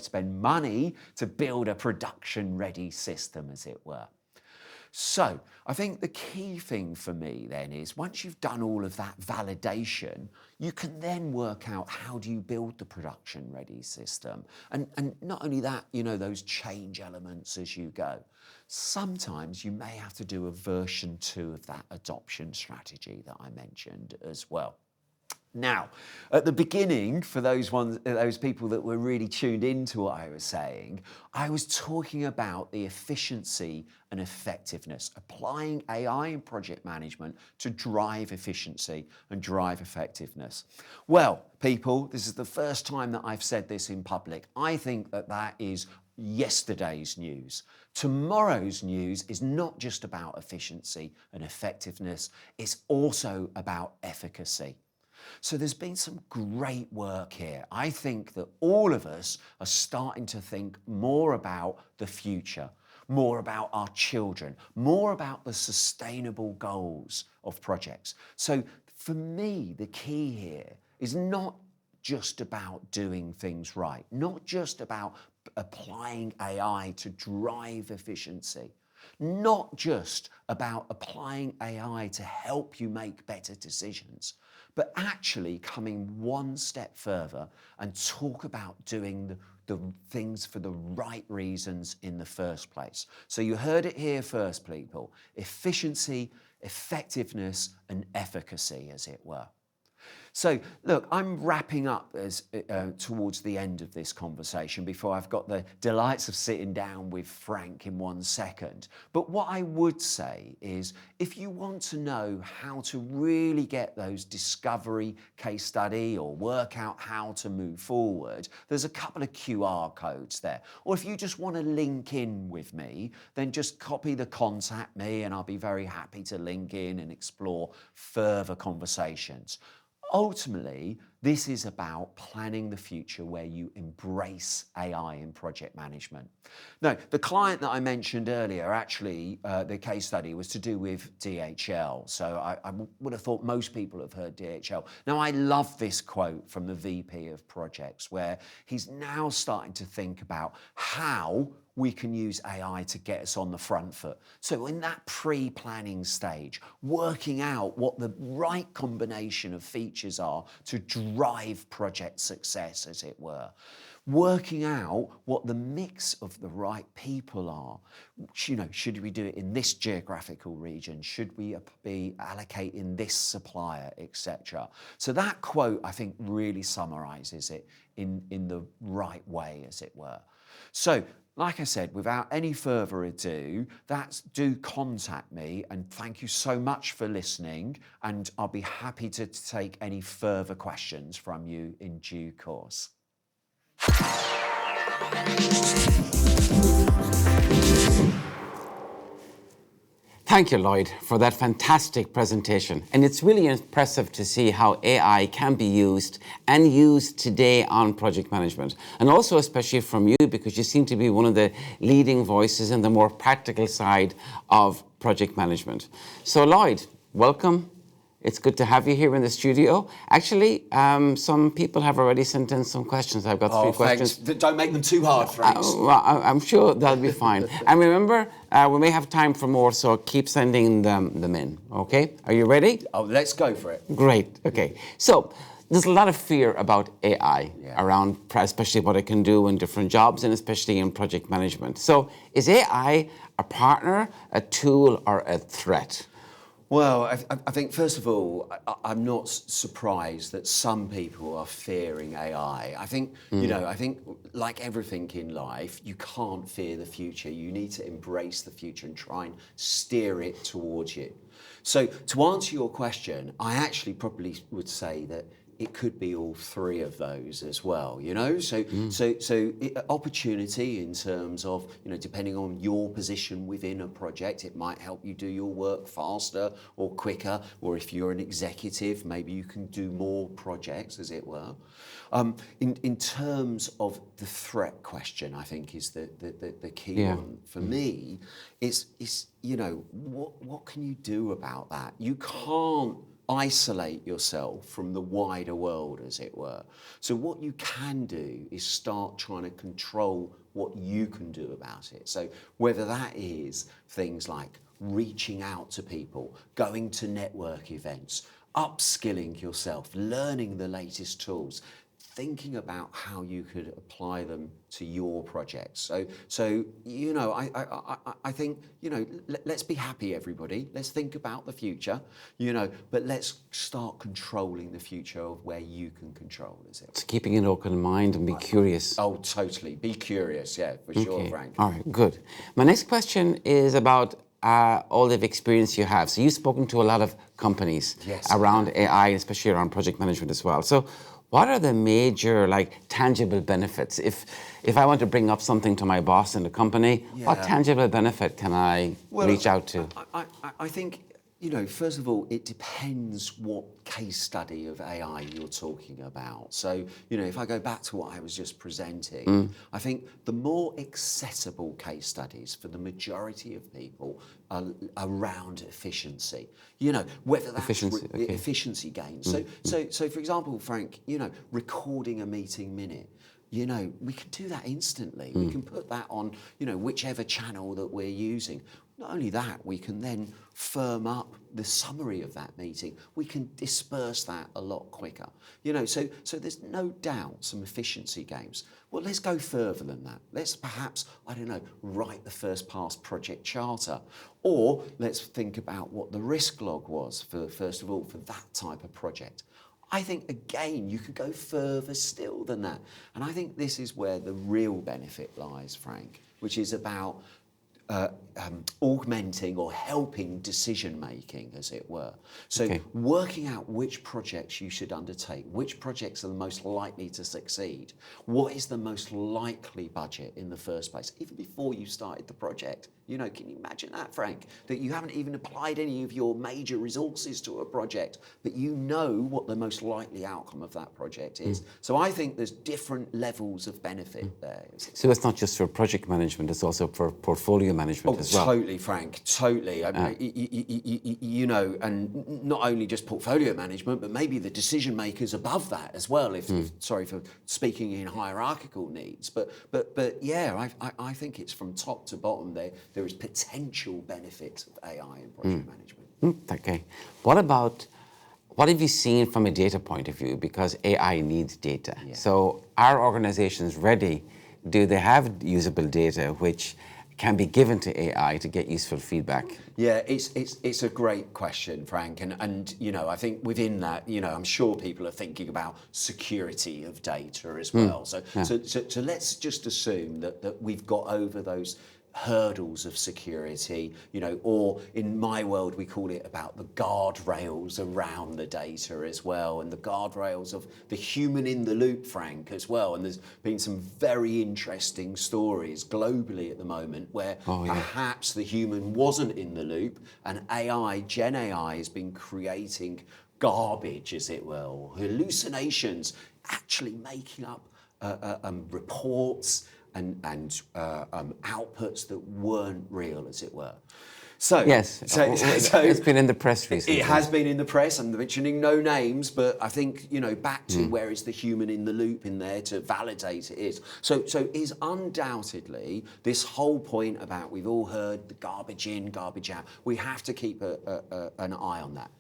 spend money to build a production-ready system, as it were. So I think the key thing for me then is once you've done all of that validation, you can then work out how do you build the production ready system. And not only that, you know, those change elements as you go. Sometimes you may have to do a version 2 of that adoption strategy that I mentioned as well. Now, at the beginning, for those people that were really tuned into what I was saying, I was talking about the efficiency and effectiveness, applying AI in project management to drive efficiency and drive effectiveness. Well, people, this is the first time that I've said this in public. I think that that is yesterday's news. Tomorrow's news is not just about efficiency and effectiveness, it's also about efficacy. So there's been some great work here. I think that all of us are starting to think more about the future, more about our children, more about the sustainable goals of projects. So for me, the key here is not just about doing things right, not just about applying AI to drive efficiency, not just about applying AI to help you make better decisions, but actually coming one step further and talk about doing the things for the right reasons in the first place. So you heard it here first, people. Efficiency, effectiveness, and efficacy, as it were. So, look, I'm wrapping up towards the end of this conversation before I've got the delights of sitting down with Frank in 1 second. But what I would say is, if you want to know how to really get those discovery case study or work out how to move forward, there's a couple of QR codes there. Or if you just want to link in with me, then just copy the contact me and I'll be very happy to link in and explore further conversations. Ultimately, this is about planning the future where you embrace AI in project management. Now, the client that I mentioned earlier, actually, the case study was to do with DHL. So I would have thought most people have heard DHL. Now, I love this quote from the VP of Projects, where he's now starting to think about how we can use AI to get us on the front foot. So in that pre-planning stage, working out what the right combination of features are to drive project success, as it were. Working out what the mix of the right people are. You know, should we do it in this geographical region? Should we be allocating this supplier, etc.? So that quote, I think, really summarizes it in the right way, as it were. So, like I said, without any further ado, do contact me, and thank you so much for listening, and I'll be happy to take any further questions from you in due course. Thank you, Lloyd, for that fantastic presentation. And it's really impressive to see how AI can be used and used today on project management. And also especially from you, because you seem to be one of the leading voices in the more practical side of project management. So Lloyd, welcome. It's good to have you here in the studio. Actually, some people have already sent in some questions. I've got three questions. Don't make them too hard, Frank. Well, I'm sure they'll be fine. And remember, we may have time for more, so keep sending them in, okay? Are you ready? Oh, let's go for it. Great, okay. So there's a lot of fear about AI around, especially what it can do in different jobs and especially in project management. So is AI a partner, a tool, or a threat? Well, I think, first of all, I'm not surprised that some people are fearing AI. I think, I think like everything in life, you can't fear the future. You need to embrace the future and try and steer it towards you. So to answer your question, I actually probably would say that it could be all three of those as well, So opportunity in terms of, depending on your position within a project, it might help you do your work faster or quicker, or if you're an executive, maybe you can do more projects, as it were. In terms of the threat question, I think is the key one for me. Is what can you do about that? You can't isolate yourself from the wider world, as it were. So what you can do is start trying to control what you can do about it. So whether that is things like reaching out to people, going to network events, upskilling yourself, learning the latest tools, thinking about how you could apply them to your projects. So I think, let's be happy, everybody. Let's think about the future, but let's start controlling the future of where you can control, is it? It's keeping an open mind and be curious. Oh, totally. Be curious, for sure, Frank. All right, good. My next question is about all the experience you have. So you've spoken to a lot of companies around AI, especially around project management as well. So what are the major, tangible benefits? If I want to bring up something to my boss in the company, what tangible benefit can I reach out to? I think, first of all, it depends what case study of AI you're talking about. So, if I go back to what I was just presenting, I think the more accessible case studies for the majority of people are around efficiency. Whether that's efficiency gains. So for example, Frank, recording a meeting minute. We can do that instantly. We can put that on, whichever channel that we're using. Not only that, we can then firm up the summary of that meeting. We can disperse that a lot quicker. So there's no doubt some efficiency gains. Well, let's go further than that. Let's perhaps, write the first pass project charter. Or let's think about what the risk log was, first of all, for that type of project. I think, again, you could go further still than that. And I think this is where the real benefit lies, Frank, which is about augmenting or helping decision making, as it were. So working out which projects you should undertake, which projects are the most likely to succeed, what is the most likely budget in the first place, even before you started the project. Can you imagine that, Frank? That you haven't even applied any of your major resources to a project, but you know what the most likely outcome of that project is. So I think there's different levels of benefit there. So it's not just for project management, it's also for portfolio management as well. Totally, Frank, totally. And not only just portfolio management, but maybe the decision makers above that as well, sorry for speaking in hierarchical needs. But I think it's from top to bottom there is potential benefits of AI in project management. Okay. What have you seen from a data point of view? Because AI needs data. So are organizations ready? Do they have usable data which can be given to AI to get useful feedback? Yeah, it's a great question, Frank, and I think within that, I'm sure people are thinking about security of data as well. So let's just assume that we've got over those hurdles of security, you know, or in my world, we call it about the guardrails around the data as well, and the guardrails of the human in the loop, Frank, as well. And there's been some very interesting stories globally at the moment where perhaps the human wasn't in the loop, and AI, Gen AI, has been creating garbage, as it were, or hallucinations, actually making up reports and outputs that weren't real, as it were. So yes, it's been in the press recently. It has been in the press. I'm mentioning no names, but I think, you know, back to where is the human in the loop in there to validate it is. So is undoubtedly this whole point about, we've all heard the garbage in, garbage out. We have to keep an eye on that.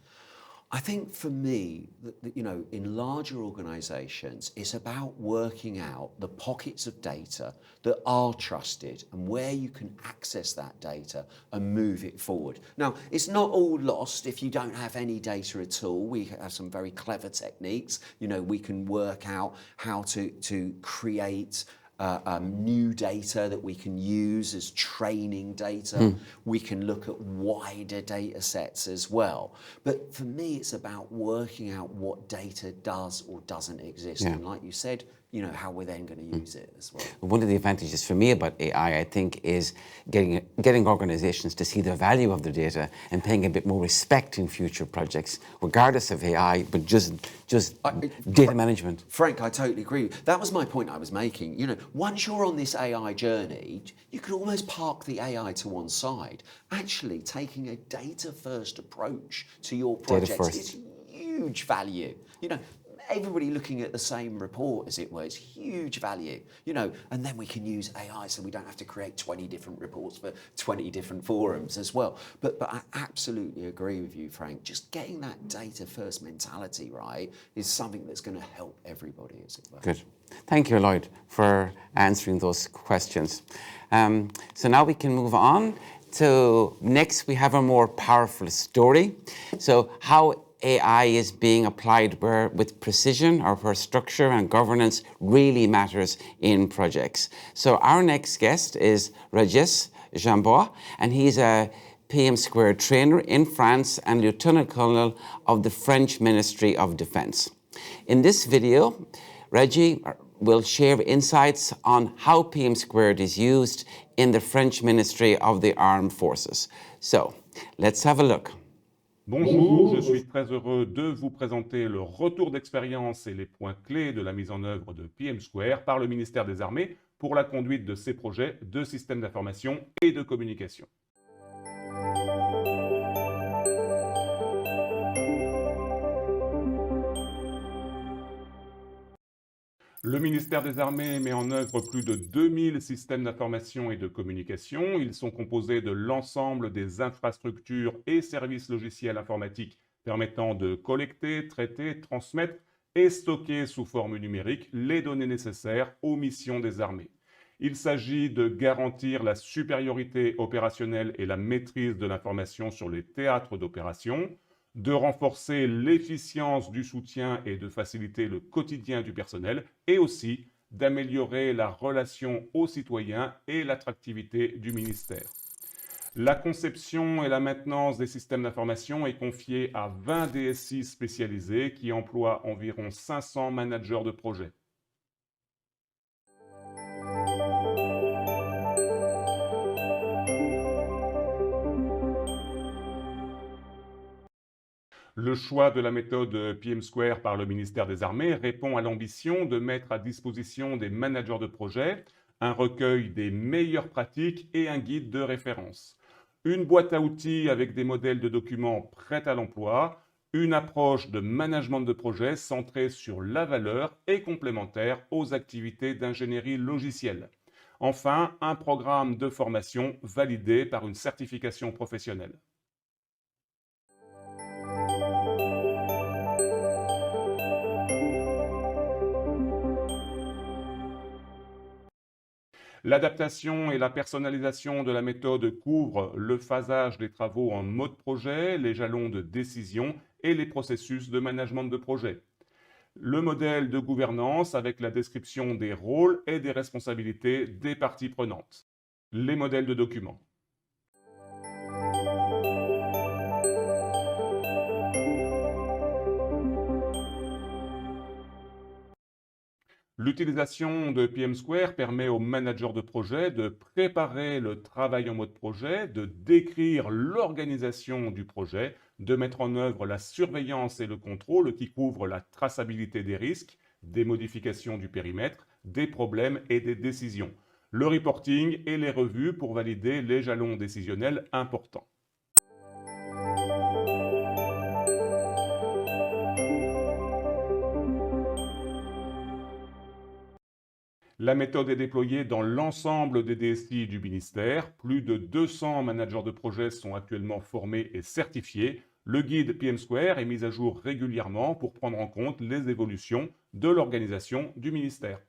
I think for me, you know, in larger organisations, it's about working out the pockets of data that are trusted and where you can access that data and move it forward. Now, it's not all lost if you don't have any data at all. We have some very clever techniques. You know, we can work out how to create new data that we can use as training data. We can look at wider data sets as well. But for me, it's about working out what data does or doesn't exist. And like you said, you know, how we're then going to use it as well. One of the advantages for me about AI, I think, is getting organizations to see the value of their data and paying a bit more respect in future projects, regardless of AI, but just data management. Frank, I totally agree. That was my point I was making. You know, once you're on this AI journey, you can almost park the AI to one side. Actually, taking a data-first approach to your projects is huge value. You know, everybody looking at the same report, as it were, is huge value, you know, and then we can use AI so we don't have to create 20 different reports for 20 different forums as well. But I absolutely agree with you, Frank. Just getting that data first mentality right is something that's going to help everybody, as it were. Good. Thank you, Lloyd, for answering those questions. So now we can move on to next we have a more powerful story. So how AI is being applied where with precision or where structure and governance really matters in projects. So our next guest is 𝗂𝗪𝗓, and he's a PM² trainer in France and Lieutenant Colonel of the French Ministry of Defense. In this video, Reggie will share insights on how PM² is used in the French Ministry of the Armed Forces. So, let's have a look. Bonjour, je suis très heureux de vous présenter le retour d'expérience et les points clés de la mise en œuvre de PM² par le ministère des Armées pour la conduite de ces projets de systèmes d'information et de communication. Le ministère des Armées met en œuvre plus de 2000 systèmes d'information et de communication. Ils sont composés de l'ensemble des infrastructures et services logiciels informatiques permettant de collecter, traiter, transmettre et stocker sous forme numérique les données nécessaires aux missions des armées. Il s'agit de garantir la supériorité opérationnelle et la maîtrise de l'information sur les théâtres d'opération, de renforcer l'efficience du soutien et de faciliter le quotidien du personnel, et aussi d'améliorer la relation aux citoyens et l'attractivité du ministère. La conception et la maintenance des systèmes d'information est confiée à 20 DSI spécialisés qui emploient environ 500 managers de projet. Le choix de la méthode PM² par le ministère des Armées répond à l'ambition de mettre à disposition des managers de projet un recueil des meilleures pratiques et un guide de référence. Une boîte à outils avec des modèles de documents prêts à l'emploi, une approche de management de projet centrée sur la valeur et complémentaire aux activités d'ingénierie logicielle. Enfin, un programme de formation validé par une certification professionnelle. L'adaptation et la personnalisation de la méthode couvrent le phasage des travaux en mode projet, les jalons de décision et les processus de management de projet. Le modèle de gouvernance avec la description des rôles et des responsabilités des parties prenantes. les modèles de documents. L'utilisation de PM² permet aux managers de projet de préparer le travail en mode projet, de décrire l'organisation du projet, de mettre en œuvre la surveillance et le contrôle qui couvrent la traçabilité des risques, des modifications du périmètre, des problèmes et des décisions, le reporting et les revues pour valider les jalons décisionnels importants. La méthode est déployée dans l'ensemble des DSI du ministère. Plus de 200 managers de projet sont actuellement formés et certifiés. Le guide PM² est mis à jour régulièrement pour prendre en compte les évolutions de l'organisation du ministère.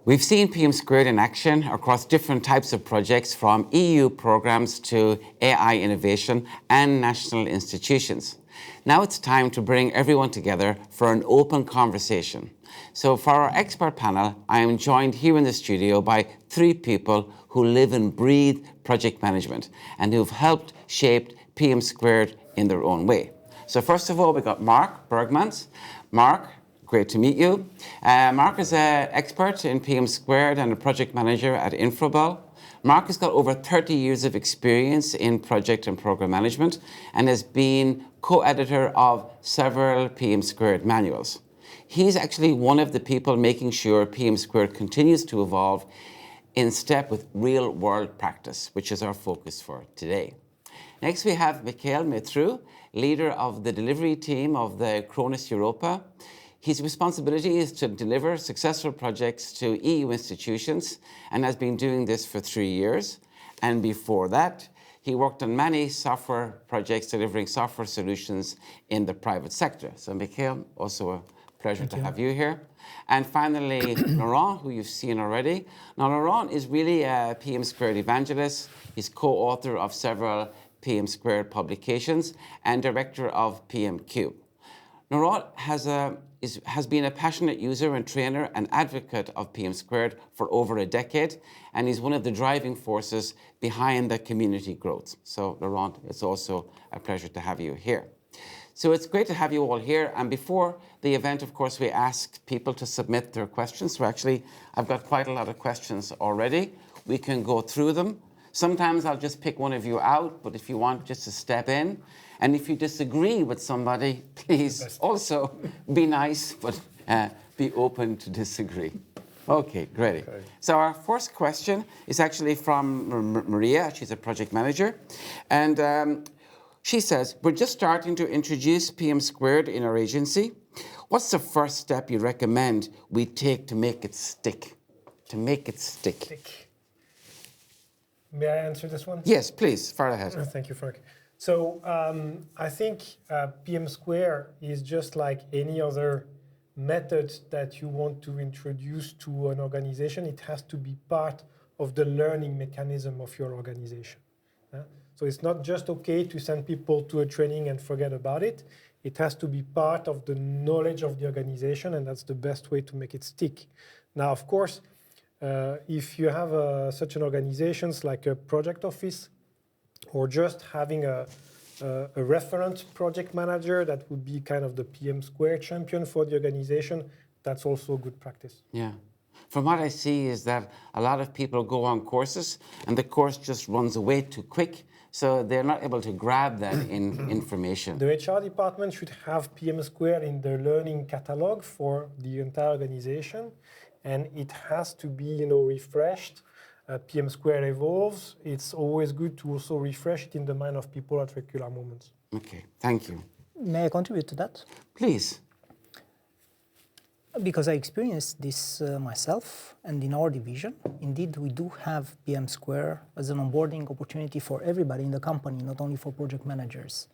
We've seen PM² in action across different types of projects, from EU programs to AI innovation and national institutions. Now it's time to bring everyone together for an open conversation. So for our expert panel, I am joined here in the studio by 3 people who live and breathe project management and who've helped shape PM² in their own way. So first of all, we've got Mark Bergmans. Mark, great to meet you. Mark is an expert in PM² and a project manager at 𝗓𝗏𝗏. Mark has got over 30 years of experience in project and program management and has been co-editor of several PM² manuals. He's actually one of the people making sure PM² continues to evolve in step with real-world practice, which is our focus for today. Next, we have 𝗍𝗍𝗏, leader of the delivery team of the 𝗓𝘅 Europa. His responsibility is to deliver successful projects to EU institutions and has been doing this for 3 years. And before that, he worked on many software projects delivering software solutions in the private sector. So Mikhail, also a pleasure to have you here. And finally, Laurent, who you've seen already. Now, Laurent is really a PM² evangelist. He's co-author of several PM² publications and director of PM². Laurent has been a passionate user and trainer and advocate of PM² for over a decade, and he's one of the driving forces behind the community growth. So, Laurent, it's also a pleasure to have you here. So it's great to have you all here. And before the event, of course, we asked people to submit their questions. So actually, I've got quite a lot of questions already. We can go through them. Sometimes I'll just pick one of you out, but if you want just to step in, and if you disagree with somebody, please also be nice, but be open to disagree. Okay, great. Okay. So our first question is actually from Maria. She's a project manager. And she says, we're just starting to introduce PM² in our agency. What's the first step you recommend we take to make it stick? To make it stick. May I answer this one? Yes, please, far ahead. Thank you, Frank. So I think PM² is just like any other method that you want to introduce to an organization. It has to be part of the learning mechanism of your organization. So it's not just okay to send people to a training and forget about it. It has to be part of the knowledge of the organization, and that's the best way to make it stick. Now, of course, if you have such an organizations like a project office, or just having a referent project manager that would be kind of the PM² champion for the organization, that's also good practice. Yeah. From what I see is that a lot of people go on courses and the course just runs away too quick, so they're not able to grab that information. The HR department should have PM² in the learning catalog for the entire organization, and it has to be, refreshed. PM² evolves. It's always good to also refresh it in the mind of people at regular moments. Okay, thank you. May I contribute to that? Please. Because I experienced this myself, and in our division, indeed, we do have PM² as an onboarding opportunity for everybody in the company, not only for project managers.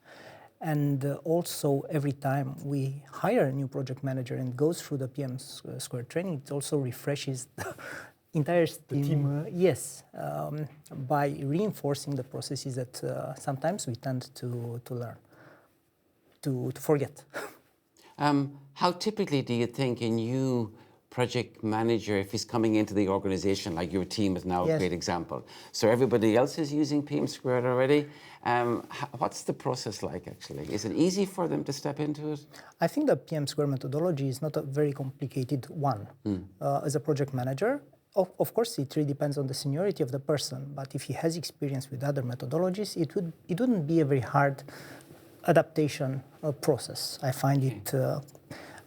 And also, every time we hire a new project manager and goes through the PM² training, it also refreshes the entire team. Yes, by reinforcing the processes that sometimes we tend to learn. to forget. How typically do you think a new project manager, if he's coming into the organization, like your team is now a great example, so everybody else is using PM² already, what's the process like actually? Is it easy for them to step into it? I think the PM² methodology is not a very complicated one. As a project manager, of course, it really depends on the seniority of the person, but if he has experience with other methodologies, it wouldn't be a very hard adaptation process. I find it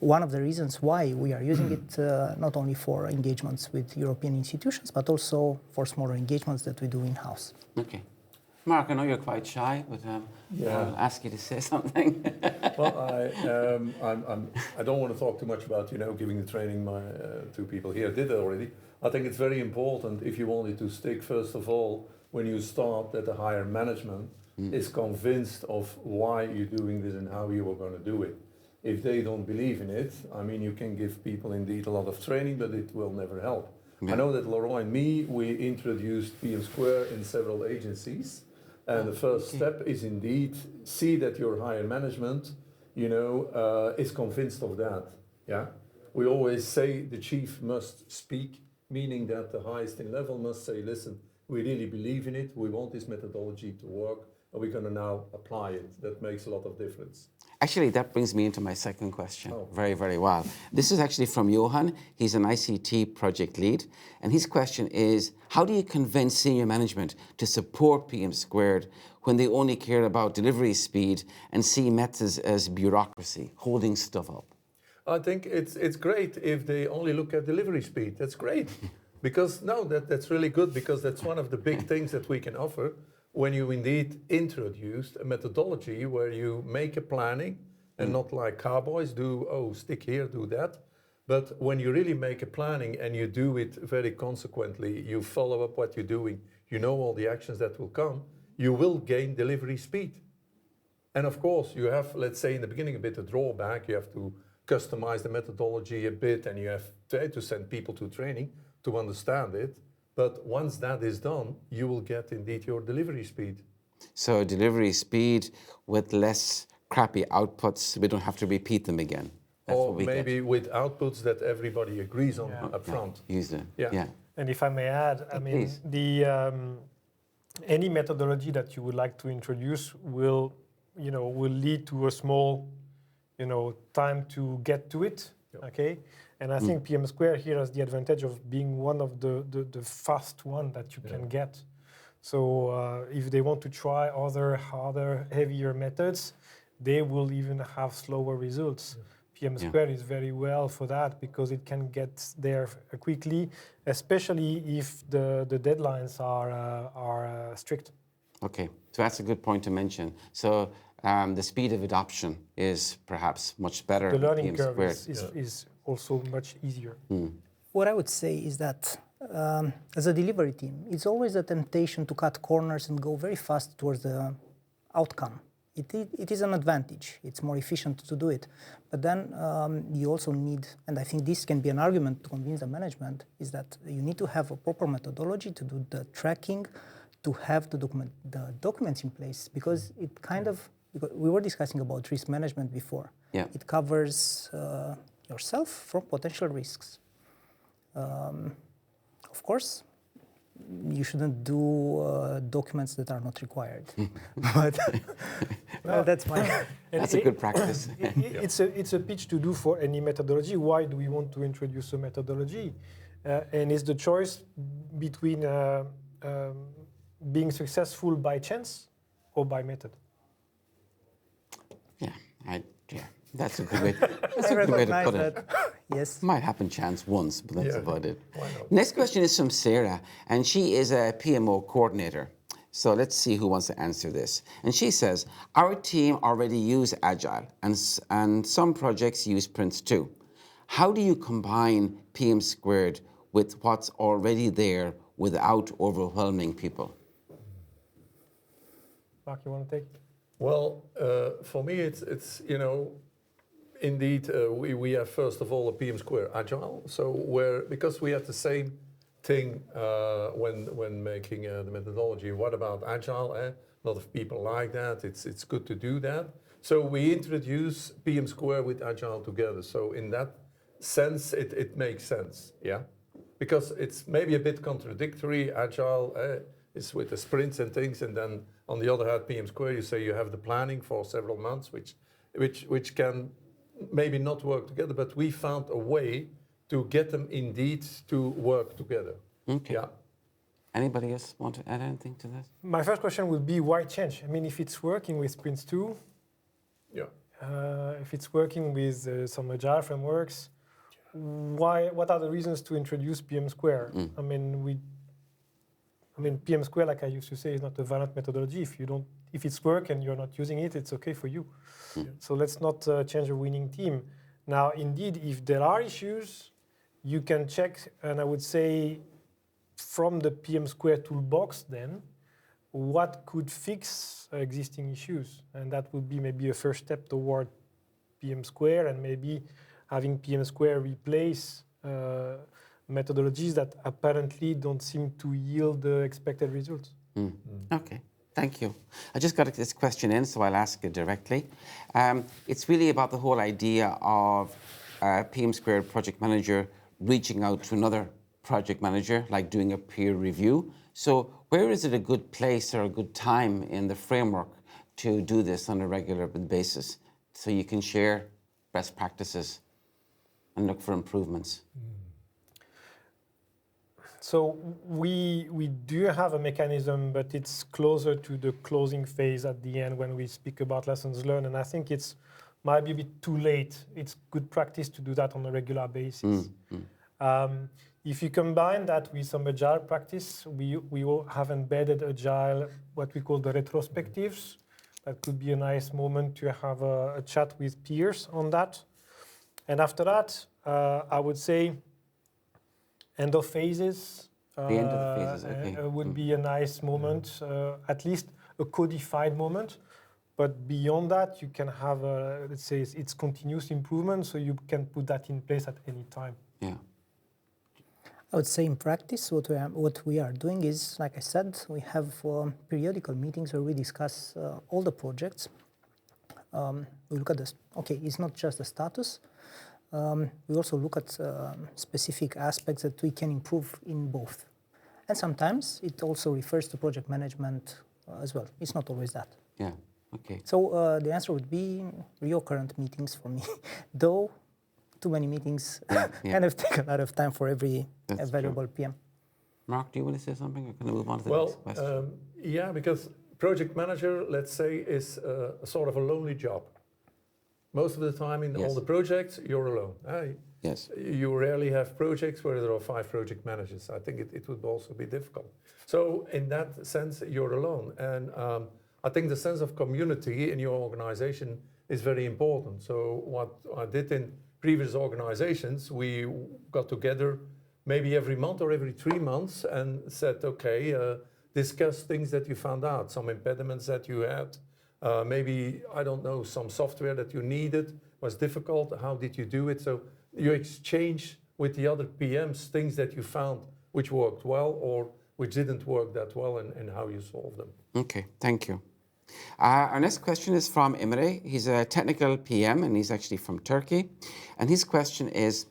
one of the reasons why we are using it not only for engagements with European institutions, but also for smaller engagements that we do in-house. Okay. Mark, I know you're quite shy, but I'll ask you to say something. Well, I don't want to talk too much about, giving the training. My two people here did it already. I think it's very important, if you wanted to stick, first of all, when you start, that the higher management is convinced of why you're doing this and how you are going to do it. If they don't believe in it, I mean, you can give people indeed a lot of training, but it will never help. I know that Laurent and me, we introduced PM² in several agencies. And the first step is indeed see that your higher management, is convinced of that. Yeah, we always say the chief must speak, meaning that the highest in level must say, listen, we really believe in it. We want this methodology to work, and we're going to now apply it. That makes a lot of difference. Actually, that brings me into my second question. Very, very well. This is actually from Johan. He's an ICT project lead. And his question is, how do you convince senior management to support PM² when they only care about delivery speed and see methods as bureaucracy, holding stuff up? I think it's great if they only look at delivery speed. That's great. Because, that's really good, because that's one of the big things that we can offer. When you indeed introduced a methodology where you make a planning and not like cowboys stick here, do that. But when you really make a planning and you do it very consequently, you follow up what you're doing, you know all the actions that will come, you will gain delivery speed. And of course, you have, let's say in the beginning, a bit of drawback. You have to customize the methodology a bit, and you have to send people to training to understand it. But once that is done, you will get indeed your delivery speed. So delivery speed with less crappy outputs, we don't have to repeat them again. That's or maybe with outputs that everybody agrees on up front. Use it. Yeah. And if I may add, I mean, any methodology that you would like to introduce will lead to a small, time to get to it. Okay. And I think PM² here has the advantage of being one of the fast one that you can get. So if they want to try other harder, heavier methods, they will even have slower results. PM² is very well for that because it can get there quickly, especially if the deadlines are strict. Okay, so that's a good point to mention. So the speed of adoption is perhaps much better. The learning curve is also much easier. What I would say is that as a delivery team, it's always a temptation to cut corners and go very fast towards the outcome. It is an advantage. It's more efficient to do it. But then you also need, and I think this can be an argument to convince the management, is that you need to have a proper methodology to do the tracking, to have the documents in place, because it kind of, we were discussing about risk management before. Yeah. It covers yourself from potential risks. Of course, you shouldn't do documents that are not required. But that's my... That's a good practice. It's a pitch to do for any methodology. Why do we want to introduce a methodology? And it's the choice between being successful by chance or by method. That's a good way. That's a good way to put it. Yes. Might happen chance once, but that's about it. Next question is from Sarah, and she is a PMO coordinator. So let's see who wants to answer this. And she says, our team already use Agile, and some projects use Prince too. How do you combine PM² with what's already there without overwhelming people? Mark, you want to take it? Well, for me, it's indeed, we have first of all a PM² Agile. So because we have the same thing when making the methodology. What about Agile? A lot of people like that. It's good to do that. So we introduce PM² with Agile together. So in that sense, it makes sense, yeah? Because it's maybe a bit contradictory. Agile is with the sprints and things, and then on the other hand, PM², you say you have the planning for several months, which can maybe not work together, but we found a way to get them indeed to work together. Okay. Yeah. Anybody else want to add anything to this? My first question would be, why change? I mean, if it's working with Prince 2, Yeah. if it's working with some agile frameworks, what are the reasons to introduce PM²? I mean, PM², like I used to say, is not a violent methodology. If it's work and you're not using it, it's okay for you. So let's not change a winning team. Now, indeed, if there are issues, you can check, and I would say, from the PM² toolbox then, what could fix existing issues? And that would be maybe a first step toward PM², and maybe having PM² replace methodologies that apparently don't seem to yield the expected results. Okay, thank you. I just got this question in, so I'll ask it directly. It's really about the whole idea of PM² project manager reaching out to another project manager, like doing a peer review. So where is it a good place or a good time in the framework to do this on a regular basis, so you can share best practices and look for improvements? So we do have a mechanism, but it's closer to the closing phase at the end when we speak about lessons learned, and I think it's might be a bit too late. It's good practice to do that on a regular basis. If you combine that with some agile practice, we all have embedded agile, what we call the retrospectives. That could be a nice moment to have a chat with peers on that. And after that, I would say end of phases. The end of the phases, okay. Would be a nice moment, at least a codified moment. But beyond that, you can have, let's say, it's continuous improvement, so you can put that in place at any time. Yeah. I would say in practice, what we are doing is, like I said, we have periodical meetings where we discuss all the projects. We look at this. Okay, it's not just the status. We also look at specific aspects that we can improve in both. And sometimes it also refers to project management as well. It's not always that. Yeah, okay. So the answer would be recurrent meetings for me, though too many meetings kind of take a lot of time for every available PM. Mark, do you want to say something, or can I move on to the next question? Well, yeah, because project manager, let's say, is a sort of a lonely job. Most of the time in all the projects, you're alone. Yes. You rarely have projects where there are 5 project managers. I think it would also be difficult. So in that sense, you're alone. And I think the sense of community in your organization is very important. So what I did in previous organizations, we got together maybe every month or every 3 months and said, okay, discuss things that you found out, some impediments that you had. Maybe, I don't know, some software that you needed was difficult. How did you do it? So you exchange with the other PMs things that you found which worked well or which didn't work that well, and how you solve them. Okay, thank you. Our next question is from Imre. He's a technical PM, and he's actually from Turkey. And his question is,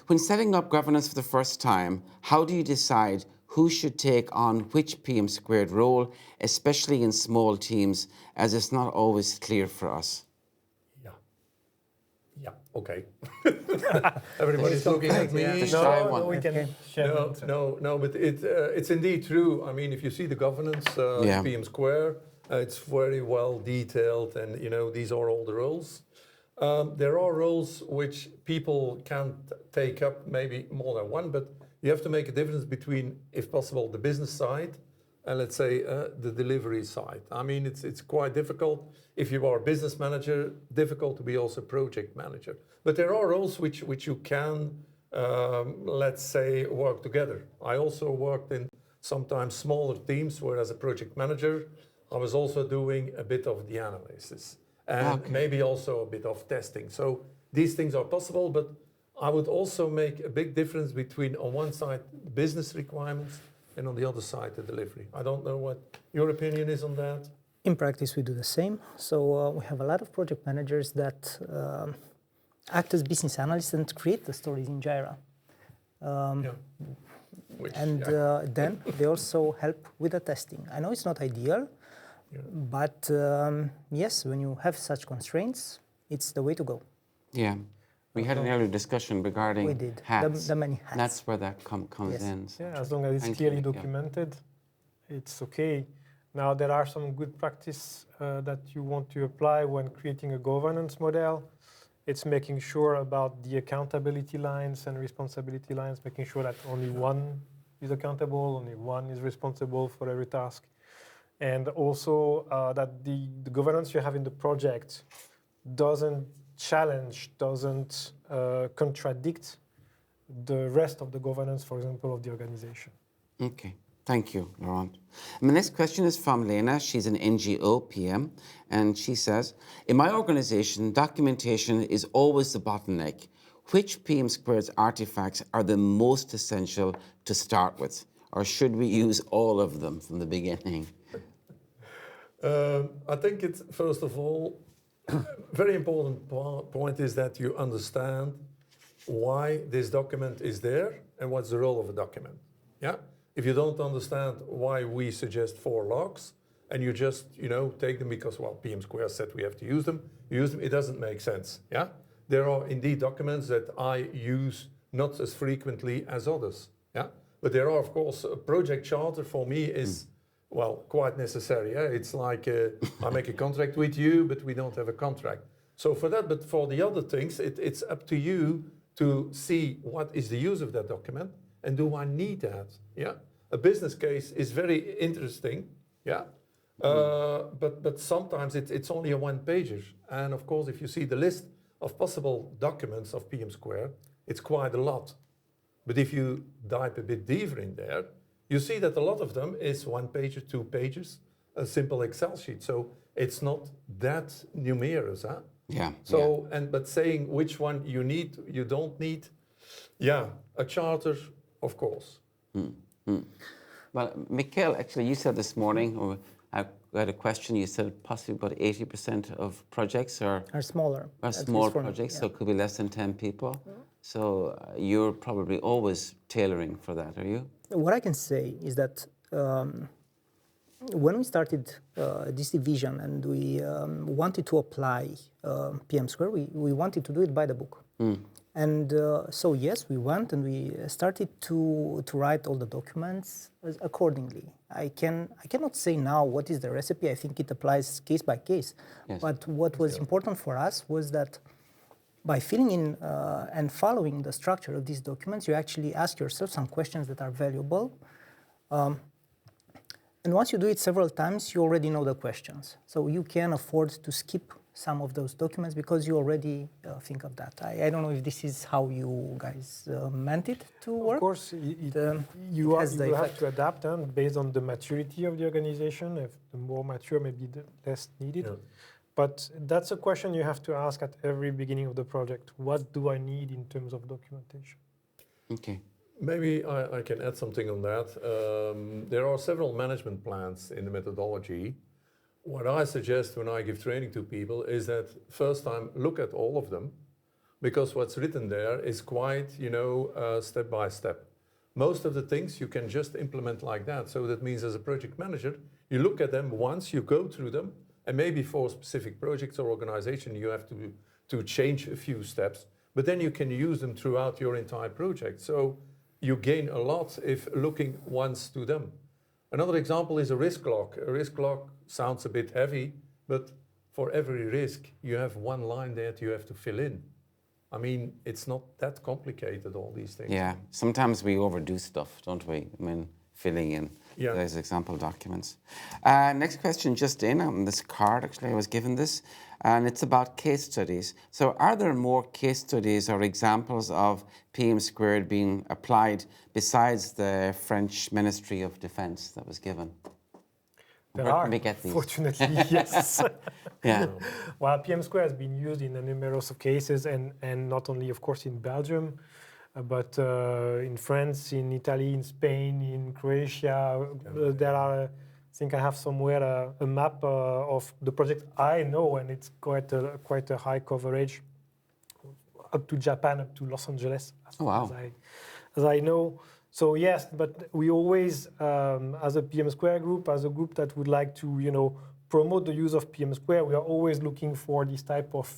when setting up governance for the first time, how do you decide who should take on which PM² role, especially in small teams, as it's not always clear for us? Yeah, okay. Everybody's looking at me. We can share. No, but it's indeed true. I mean, if you see the governance, PM², it's very well detailed, and these are all the roles. There are roles which people can take up, maybe more than one, but you have to make a difference between, if possible, the business side and, let's say, the delivery side. I mean, it's quite difficult. If you are a business manager, difficult to be also project manager. But there are roles which you can, let's say, work together. I also worked in sometimes smaller teams where, as a project manager, I was also doing a bit of the analysis and maybe also a bit of testing. So these things are possible, but I would also make a big difference between, on one side, business requirements, and on the other side, the delivery. I don't know what your opinion is on that. In practice, we do the same. So we have a lot of project managers that act as business analysts and create the stories in 𝗓𝗏. Then they also help with the testing. I know it's not ideal, but yes, when you have such constraints, it's the way to go. Yeah. We had an earlier discussion regarding We did. hats. The many hats. That's where that comes Yes. in. So Yeah, as long as it's thank clearly you, yeah. documented, it's okay. Now, there are some good practice that you want to apply when creating a governance model. It's making sure about the accountability lines and responsibility lines, making sure that only one is accountable, only one is responsible for every task. And also that the governance you have in the project doesn't challenge, doesn't contradict the rest of the governance, for example, of the organization. Okay, thank you, Laurent. And the next question is from Lena. She's an NGO PM, and she says, in my organization, documentation is always the bottleneck. Which PM²'s artifacts are the most essential to start with? Or should we use all of them from the beginning? I think it's, first of all, very important point is that you understand why this document is there and what's the role of a document. Yeah? If you don't understand why we suggest 4 logs and you just, take them because, well, PM² said we have to use them, it doesn't make sense. Yeah? There are indeed documents that I use not as frequently as others. Yeah? But there are, of course, a project charter for me is, well, quite necessary. Yeah? It's like I make a contract with you, but we don't have a contract. So for that, but for the other things, it's up to you to see what is the use of that document and do I need that? Yeah, a business case is very interesting. Yeah, but sometimes it's only a 1-pager, and of course, if you see the list of possible documents of PM², it's quite a lot. But if you dive a bit deeper in there, you see that a lot of them is 1-pager, 2 pages, a simple Excel sheet. So it's not that numerous, huh? Yeah. So, but saying which one you need, you don't need, a charter, of course. Well, Mikhail, actually, you said this morning, or I had a question, you said possibly about 80% of projects are smaller. small projects, so it could be less than 10 people. So you're probably always tailoring for that, are you? What I can say is that when we started this division and we wanted to apply PM², we wanted to do it by the book. And so yes, we went and we started to write all the documents accordingly. I cannot say now what is the recipe. I think it applies case by case. Yes. But what was important for us was that by filling in and following the structure of these documents, you actually ask yourself some questions that are valuable. And once you do it several times, you already know the questions. So you can afford to skip some of those documents because you already think of that. I don't know if this is how you guys meant it to work. Of course, you will have to adapt based on the maturity of the organization. If the more mature, maybe the less needed. Yeah. But that's a question you have to ask at every beginning of the project. What do I need in terms of documentation? Okay. Maybe I can add something on that. There are several management plans in the methodology. What I suggest when I give training to people is that first time look at all of them, because what's written there is quite, step by step. Most of the things you can just implement like that. So that means as a project manager, you look at them once, you go through them, and maybe for specific projects or organization, you have to change a few steps, but then you can use them throughout your entire project. So you gain a lot if looking once to them. Another example is a risk log. A risk log sounds a bit heavy, but for every risk, you have one line that you have to fill in. I mean, it's not that complicated, all these things. Yeah, sometimes we overdo stuff, don't we? I mean, filling in those example documents. Next question just in on this card, actually, I was given this, and it's about case studies. So are there more case studies or examples of PM² being applied besides the French Ministry of Defense that was given? There Where are, can we get these? Fortunately, yes. Yeah. Well, PM² has been used in a numerous of cases, and not only, of course, in Belgium, but in France, in Italy, in Spain, in Croatia. There are think I have somewhere a map of the project I know, and it's quite a high coverage, up to Japan, up to Los Angeles, Oh, wow. as I know. So yes, but we always, as a PM² group, as a group that would like to, promote the use of PM², we are always looking for this type of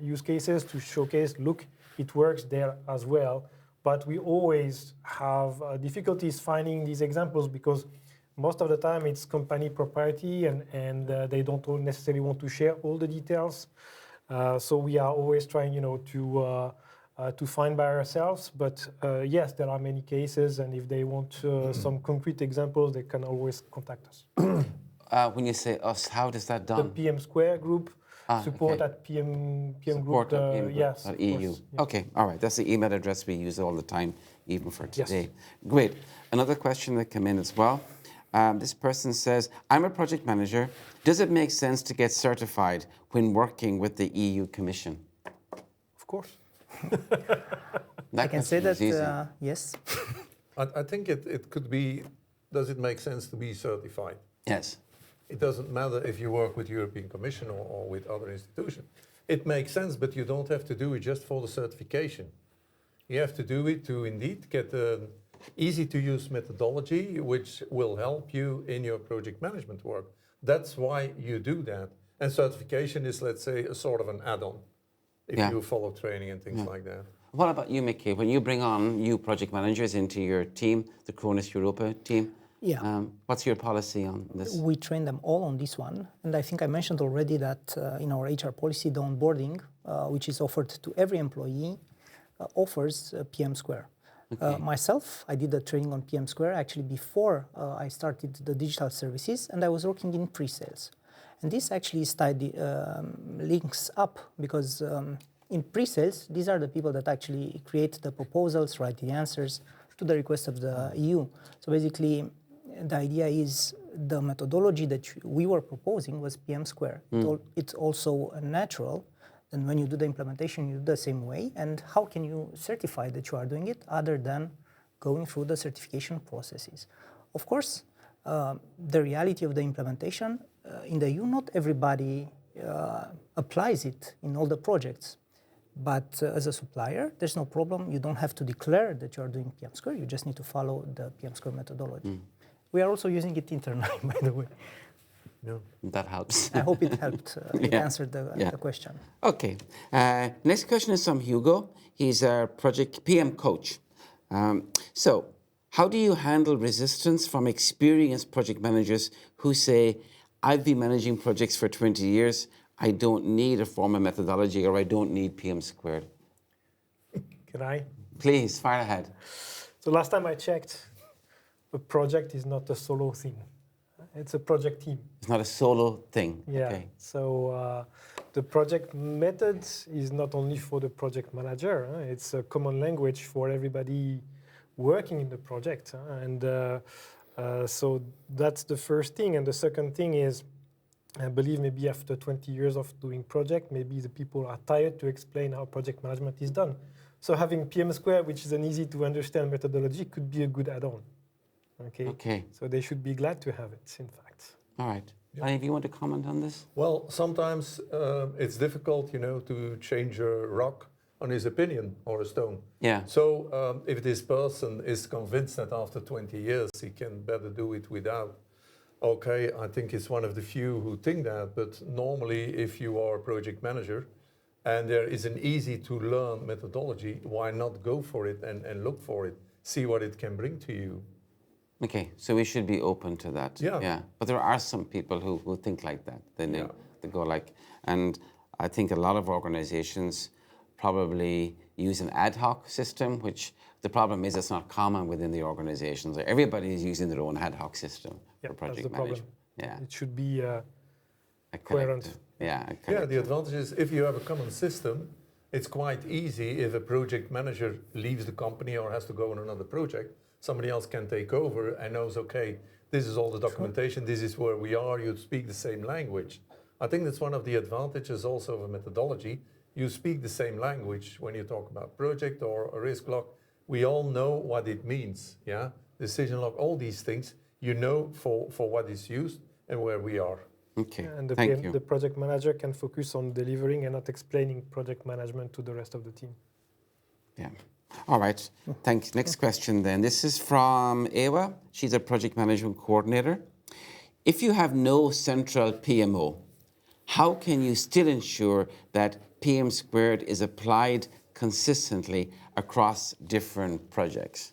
use cases to showcase, look, it works there as well. But we always have difficulties finding these examples because most of the time it's company propriety and they don't necessarily want to share all the details. So we are always trying, to find by ourselves. But yes, there are many cases, and if they want some concrete examples, they can always contact us. When you say us, how does that done? The PM² Group, support okay. at PM Support Group. at PM Yes, EU. course, yeah. Okay, all right. That's the email address we use all the time, even for Yes. today. Great. Another question that came in as well. This person says, I'm a project manager. Does it make sense to get certified when working with the EU Commission? Of course. I can say that, yes. I think it could be, does it make sense to be certified? Yes. It doesn't matter if you work with European Commission or with other institutions. It makes sense, but you don't have to do it just for the certification. You have to do it to indeed get an easy-to-use methodology which will help you in your project management work. That's why you do that. And certification is, let's say, a sort of an add-on if you follow training and things like that. What about you, Mickey? When you bring on new project managers into your team, the Kronos Europa team, what's your policy on this? We train them all on this one. And I think I mentioned already that in our HR policy, the onboarding, which is offered to every employee, offers PM². Okay. Myself, I did the training on PM² actually before I started the digital services, and I was working in pre-sales. And this actually links up because in pre-sales, these are the people that actually create the proposals, write the answers to the request of the EU. So basically, the idea is the methodology that we were proposing was PM². It's also natural. And when you do the implementation, you do the same way. And how can you certify that you are doing it other than going through the certification processes? Of course, the reality of the implementation in the EU, not everybody applies it in all the projects. But as a supplier, there's no problem. You don't have to declare that you are doing PM². You just need to follow the PM² methodology. We are also using it internally, by the way. Yeah. That helps. I hope it helped. It answered the question. Okay. Next question is from Hugo. He's our project PM coach. So, how do you handle resistance from experienced project managers who say, I've been managing projects for 20 years, I don't need a formal methodology, or I don't need PM²? Can I? Please, fire ahead. So last time I checked, a project is not a solo thing. It's a project team. It's not a solo thing. Yeah. Okay. So the project method is not only for the project manager. It's a common language for everybody working in the project. And so that's the first thing. And the second thing is, I believe maybe after 20 years of doing project, maybe the people are tired to explain how project management is done. So having PM², which is an easy to understand methodology, could be a good add-on. Okay. So they should be glad to have it, in fact. All right. Any of you want to comment on this? Well, sometimes it's difficult, to change a rock on his opinion or a stone. Yeah. So if this person is convinced that after 20 years he can better do it without, okay, I think it's one of the few who think that, but normally if you are a project manager and there is an easy to learn methodology, why not go for it and look for it, see what it can bring to you. Okay, so we should be open to that. Yeah. But there are some people who think like that. They go like, and I think a lot of organizations probably use an ad hoc system, which the problem is it's not common within the organizations. Everybody is using their own ad hoc system for project management. Yeah. It should be a coherent. Yeah. The advantage is if you have a common system, it's quite easy if a project manager leaves the company or has to go on another project. Somebody else can take over and knows, okay, this is all the documentation, this is where we are, you speak the same language. I think that's one of the advantages also of a methodology. You speak the same language when you talk about project or a risk log. We all know what it means, decision log, all these things. you know for what is used and where we are. Okay, And the, thank you. the project manager can focus on delivering and not explaining project management to the rest of the team. Yeah. All right. Thanks. Next question then. This is from Ewa. She's a project management coordinator. If you have no central PMO, how can you still ensure that PM² is applied consistently across different projects?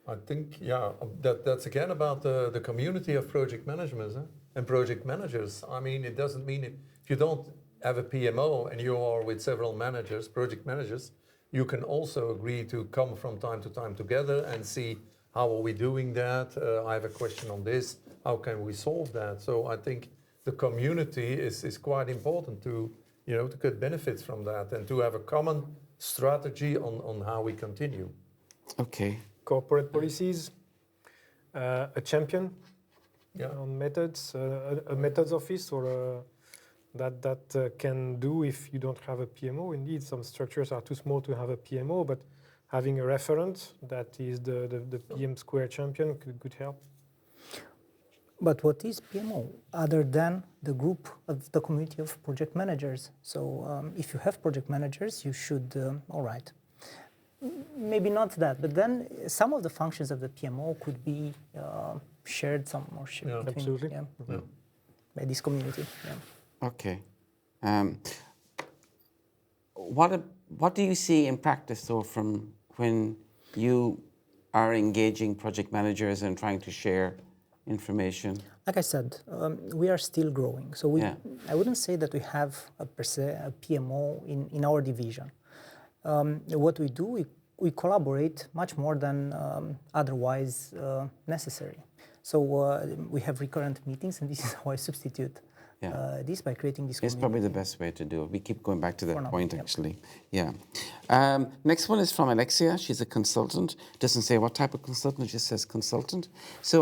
I think, yeah, that's again about the community of project managers and project managers. I mean, it doesn't mean if you don't have a PMO and you are with several managers, project managers, you can also agree to come from time to time together and see how are we doing that. I have a question on this. How can we solve that? So I think the community is quite important to, you know, to get benefits from that and to have a common strategy on how we continue. Okay. Corporate policies, a champion Yeah. on methods, a methods office, or that can do if you don't have a PMO. Indeed, some structures are too small to have a PMO, but having a referent that is the PM² champion could help. But what is PMO other than the group of the community of project managers? So if you have project managers, you should, all right. Maybe not that, but then some of the functions of the PMO could be shared between, Absolutely. by this community. Yeah. Okay. What do you see in practice, though, from when you are engaging project managers and trying to share information? Like I said, we are still growing. So I wouldn't say that we have per se a PMO in our division. What we do, we collaborate much more than otherwise necessary. So we have recurrent meetings, and this is how I substitute this by creating this community. It's probably the best way to do it. We keep going back to that point, actually. Yeah. Next one is from Alexia. She's a consultant. Doesn't say what type of consultant, just says consultant. So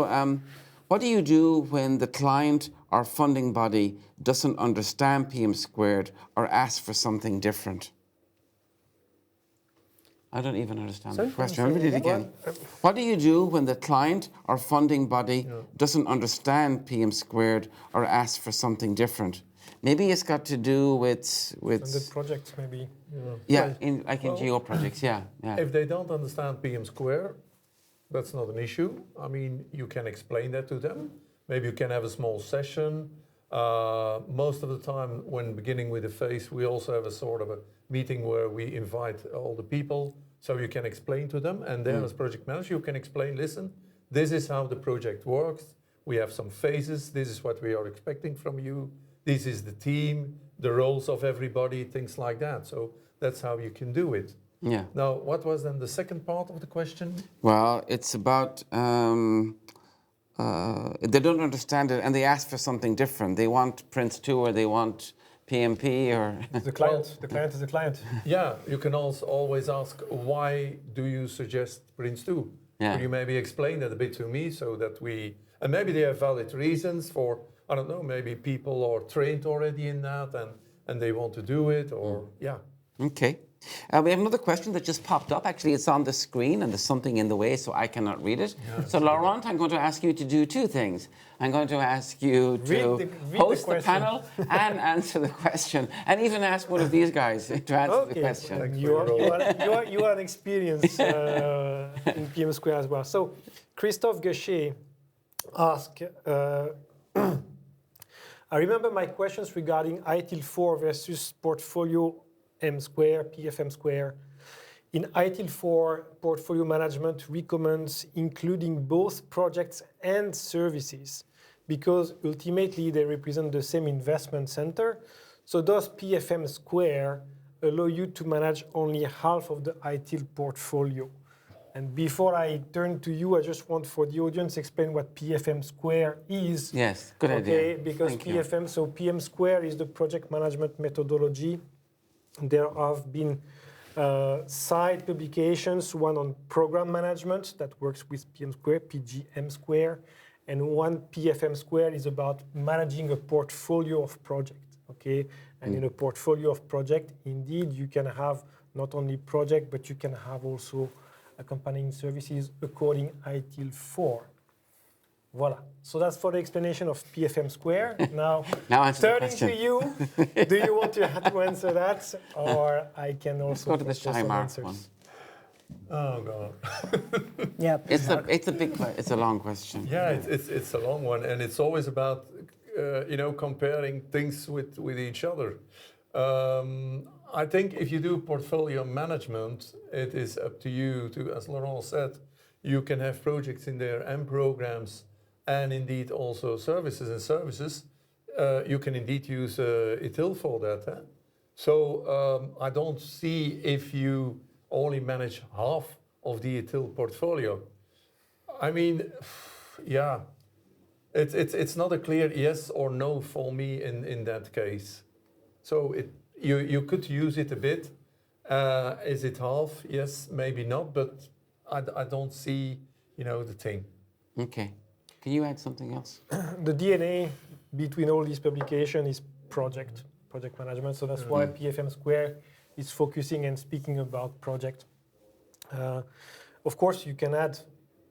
what do you do when the client or funding body doesn't understand PM² or asks for something different? I don't even understand the question. I'll read it again. What do you do when the client or funding body doesn't understand PM² or asks for something different? Maybe it's got to do with The projects, maybe. in GO projects. Yeah. If they don't understand PM², that's not an issue. I mean, you can explain that to them. Maybe you can have a small session. Most of the time, when beginning with a phase, we also have a sort of a meeting where we invite all the people, so you can explain to them. And then as project manager, you can explain, listen, this is how the project works. We have some phases. This is what we are expecting from you. This is the team, the roles of everybody, things like that. So that's how you can do it. Yeah. Now, what was then the second part of the question? Well, it's about they don't understand it and they ask for something different. They want Prince2 or they want PMP or... The client. The client is the client. Yeah, you can also always ask, why do you suggest Prince2? Yeah. Could you maybe explain that a bit to me so that we... And maybe they have valid reasons for, I don't know, maybe people are trained already in that and they want to do it or, yeah. Okay. We have another question that just popped up. Actually, it's on the screen and there's something in the way, so I cannot read it. Yeah, so, Laurent, I'm going to ask you to do two things. I'm going to ask you to host the panel and answer the question, and even ask one of these guys to answer the question. You are an experience in PM² as well. So, 𝗏𝗏 asked, I remember my questions regarding ITIL4 versus portfolio M², PFM². In ITIL4, portfolio management recommends including both projects and services because ultimately they represent the same investment center. So does PFM² allow you to manage only half of the ITIL portfolio? And before I turn to you, I just want for the audience explain what PFM² is. Yes, good idea. Okay, because PFM, so PM² is the project management methodology. There have been side publications, one on program management that works with PM², PGM², and one PFM² is about managing a portfolio of projects, okay? And in a portfolio of project, indeed, you can have not only project, but you can have also accompanying services according ITIL 4. Voila. So that's for the explanation of PM². Now answer the turning to question. you, do you want to answer that, or I can also Go to the propose some 𝗓𝗏 answers? one. Oh God. Yeah. It's a long question. Yeah, it's a long one, and it's always about comparing things with each other. I think if you do portfolio management, it is up to you to, as Laurent said, you can have projects in there and programs, and indeed also services and services. You can indeed use ITIL for that. Huh? So I don't see if you only manage half of the ITIL portfolio. I mean, yeah, it's not a clear yes or no for me in that case. So you could use it a bit. Is it half? Yes, maybe not, but I don't see, the thing. Okay. Can you add something else? The DNA between all these publications is project management. So that's why PM² is focusing and speaking about project. Of course, you can add,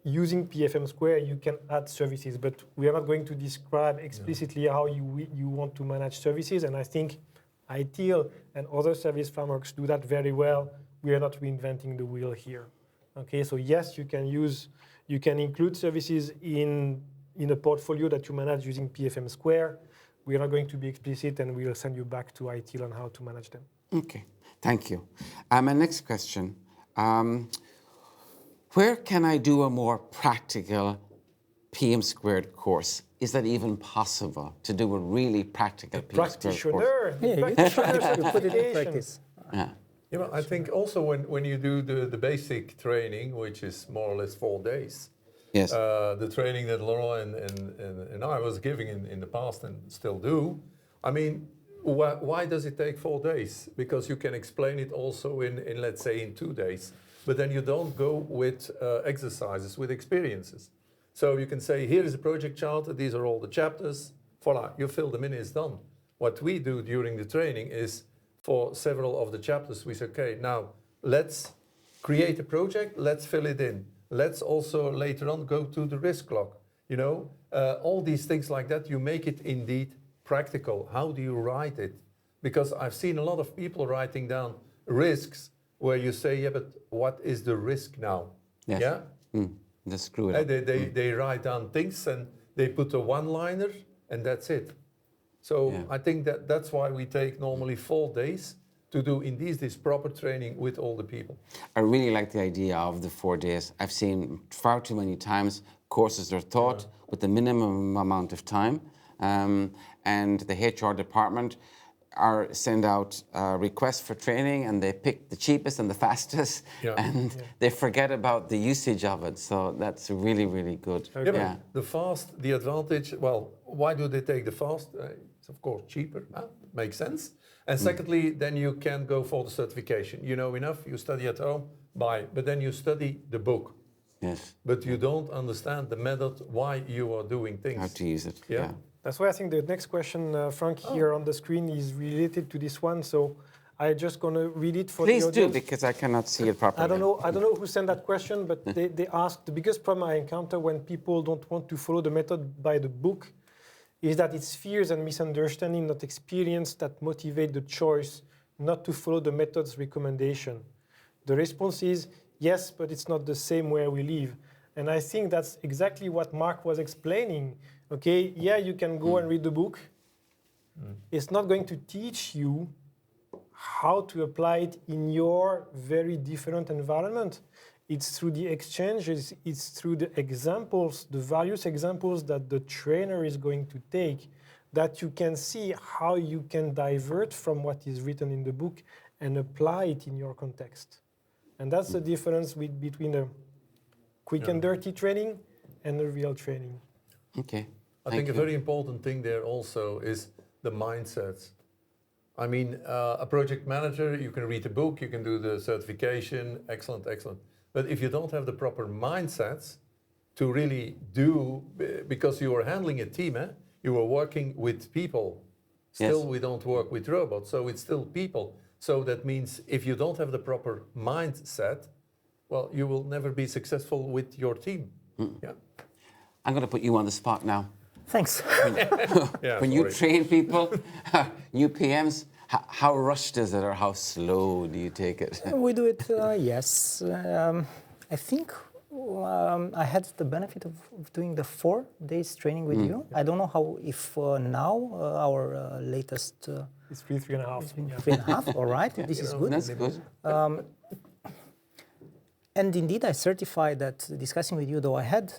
using PM², you can add services, but we are not going to describe explicitly how you want to manage services. And I think ITIL and other service frameworks do that very well. We are not reinventing the wheel here. Okay, so yes, you can include services in a portfolio that you manage using PM². We are not going to be explicit, and we will send you back to ITIL on how to manage them. Okay, thank you. My next question. Where can I do a more practical PM² course? Is that even possible to do a really practical PM² course? Practitioner. Yeah, you put it in practice. Yeah. Yeah, I think also when you do the basic training, which is more or less 4 days, Yes. the training that Laurent and I was giving in the past and still do, I mean, why does it take 4 days? Because you can explain it also in let's say, in 2 days. But then you don't go with exercises, with experiences. So you can say, here is a project chart, these are all the chapters, voila, you fill them in, it's done. What we do during the training is, for several of the chapters, we say, okay, now let's create a project, let's fill it in. Let's also later on go to the risk log. All these things like that, you make it indeed practical. How do you write it? Because I've seen a lot of people writing down risks where you say, yeah, but what is the risk now? Yes. Yeah? Just screw it up. They write down things and they put a one-liner and that's it. So Yeah. I think that's why we take normally 4 days to do indeed this proper training with all the people. I really like the idea of the 4 days. I've seen far too many times courses are taught with the minimum amount of time, and the HR department send out requests for training, and they pick the cheapest and the fastest, and they forget about the usage of it. So that's really, really good. Yeah, but the fast, the advantage, well, why do they take the fast? It's of course cheaper, makes sense. And secondly, then you can go for the certification. You know enough, you study at home, bye. But then you study the book. Yes. But you don't understand the method, why you are doing things. How to use it. Yeah. That's why I think the next question, Frank, here on the screen is related to this one. So I'm just going to read it for Please the audience. do, because I cannot see it properly. I don't know who sent that question, but they asked, the biggest problem I encounter when people don't want to follow the method by the book is that it's fears and misunderstanding, not experience, that motivate the choice not to follow the method's recommendation. The response is, yes, but it's not the same where we live. And I think that's exactly what Mark was explaining. Okay, yeah, you can go and read the book. It's not going to teach you how to apply it in your very different environment. It's through the exchanges, it's through the examples, the various examples that the trainer is going to take, that you can see how you can divert from what is written in the book and apply it in your context. And that's the difference between a quick and dirty training and a real training. Okay. I think a very important thing there also is the mindsets. I mean, a project manager, you can read the book, you can do the certification, excellent, excellent. But if you don't have the proper mindsets to really do, because you are handling a team, you are working with people. Still, we don't work with robots, so it's still people. So that means if you don't have the proper mindset, well, you will never be successful with your team. Yeah. I'm going to put you on the spot now. Thanks. When you train people, new PMs, how rushed is it or how slow do you take it? We do it, yes. I think I had the benefit of doing the 4 days training with you. I don't know how, if now our latest... It's 3.5. It's been 3.5, all right, this is good. That's good. And indeed, I certify that discussing with you, though I had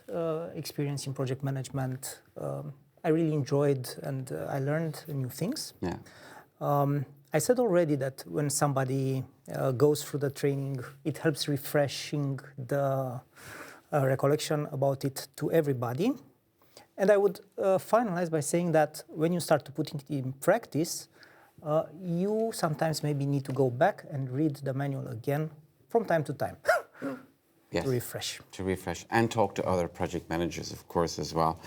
experience in project management, I really enjoyed and I learned new things. Yeah. I said already that when somebody goes through the training, it helps refreshing the recollection about it to everybody. And I would finalize by saying that when you start to put it in practice, you sometimes maybe need to go back and read the manual again from time to time. Yes. To refresh. To refresh and talk to other project managers, of course, as well.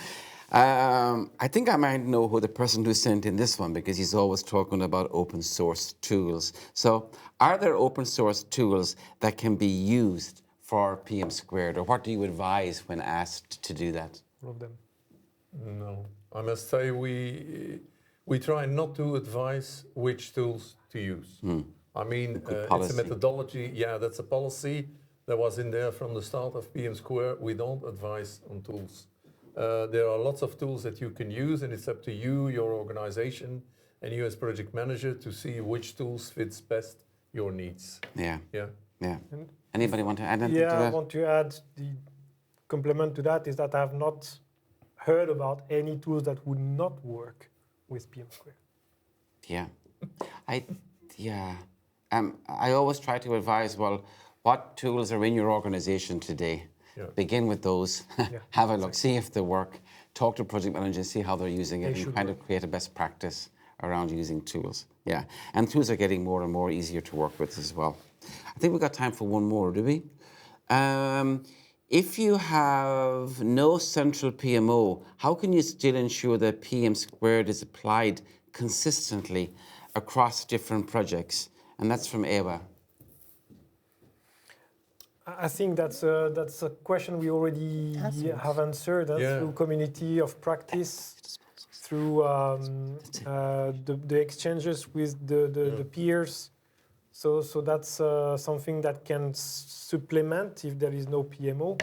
I think I might know who the person who sent in this one because he's always talking about open source tools. So are there open source tools that can be used for PM², or what do you advise when asked to do that? All of them. No, I must say we try not to advise which tools to use. I mean, it's a methodology. Yeah, that's a policy that was in there from the start of PM². We don't advise on tools. There are lots of tools that you can use, and it's up to you, your organization, and you as project manager to see which tools fits best your needs. Yeah. Yeah. Yeah. Anybody want to add anything to that? Yeah, I want to add the complement to that is that I have not heard about any tools that would not work with PM². Yeah. I always try to advise, well, what tools are in your organization today? Yeah. Begin with those, have a look, see if they work, talk to project managers, see how they're using it, and kind of create a best practice around using tools. Yeah, and tools are getting more and more easier to work with as well. I think we've got time for one more, do we? If you have no central PMO, how can you still ensure that PM² is applied consistently across different projects? And that's from Eva. I think that's a question we already have answered through community of practice, through the exchanges with the peers. So that's something that can supplement if there is no PMO.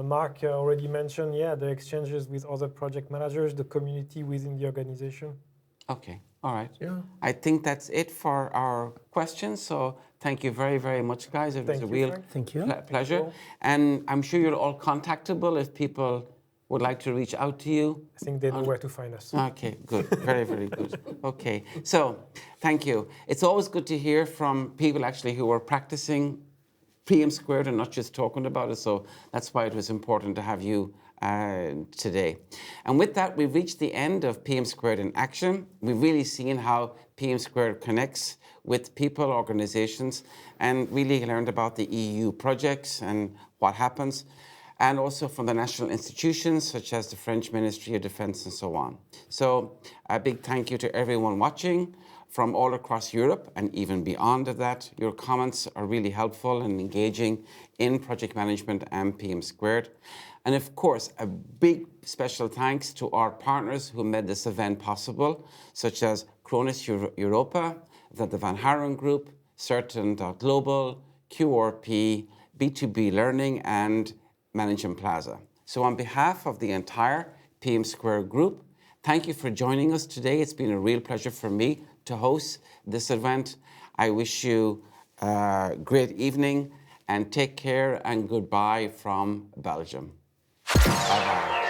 Mark already mentioned, the exchanges with other project managers, the community within the organization. Okay, all right. Yeah. I think that's it for our questions. So thank you very, very much, guys. It was a real pleasure. And I'm sure you're all contactable if people would like to reach out to you. I think they know where to find us. Okay, good. Very, very good. Okay, so thank you. It's always good to hear from people actually who are practicing PM² and not just talking about it. So that's why it was important to have you today. And with that, we've reached the end of PM² in action. We've really seen how PM² connects with people, organizations, and really learned about the EU projects and what happens, and also from the national institutions such as the French Ministry of Defense and so on. So a big thank you to everyone watching from all across Europe and even beyond of that. Your comments are really helpful and engaging in project management and PM². And of course, a big special thanks to our partners who made this event possible, such as 𝗏𝘔, the 𝗓𝗏 Group, Certain.Global, QRP, B2B Learning, and Management Plaza. So on behalf of the entire PM² Group, thank you for joining us today. It's been a real pleasure for me to host this event. I wish you a great evening and take care and goodbye from Belgium. Bye-bye.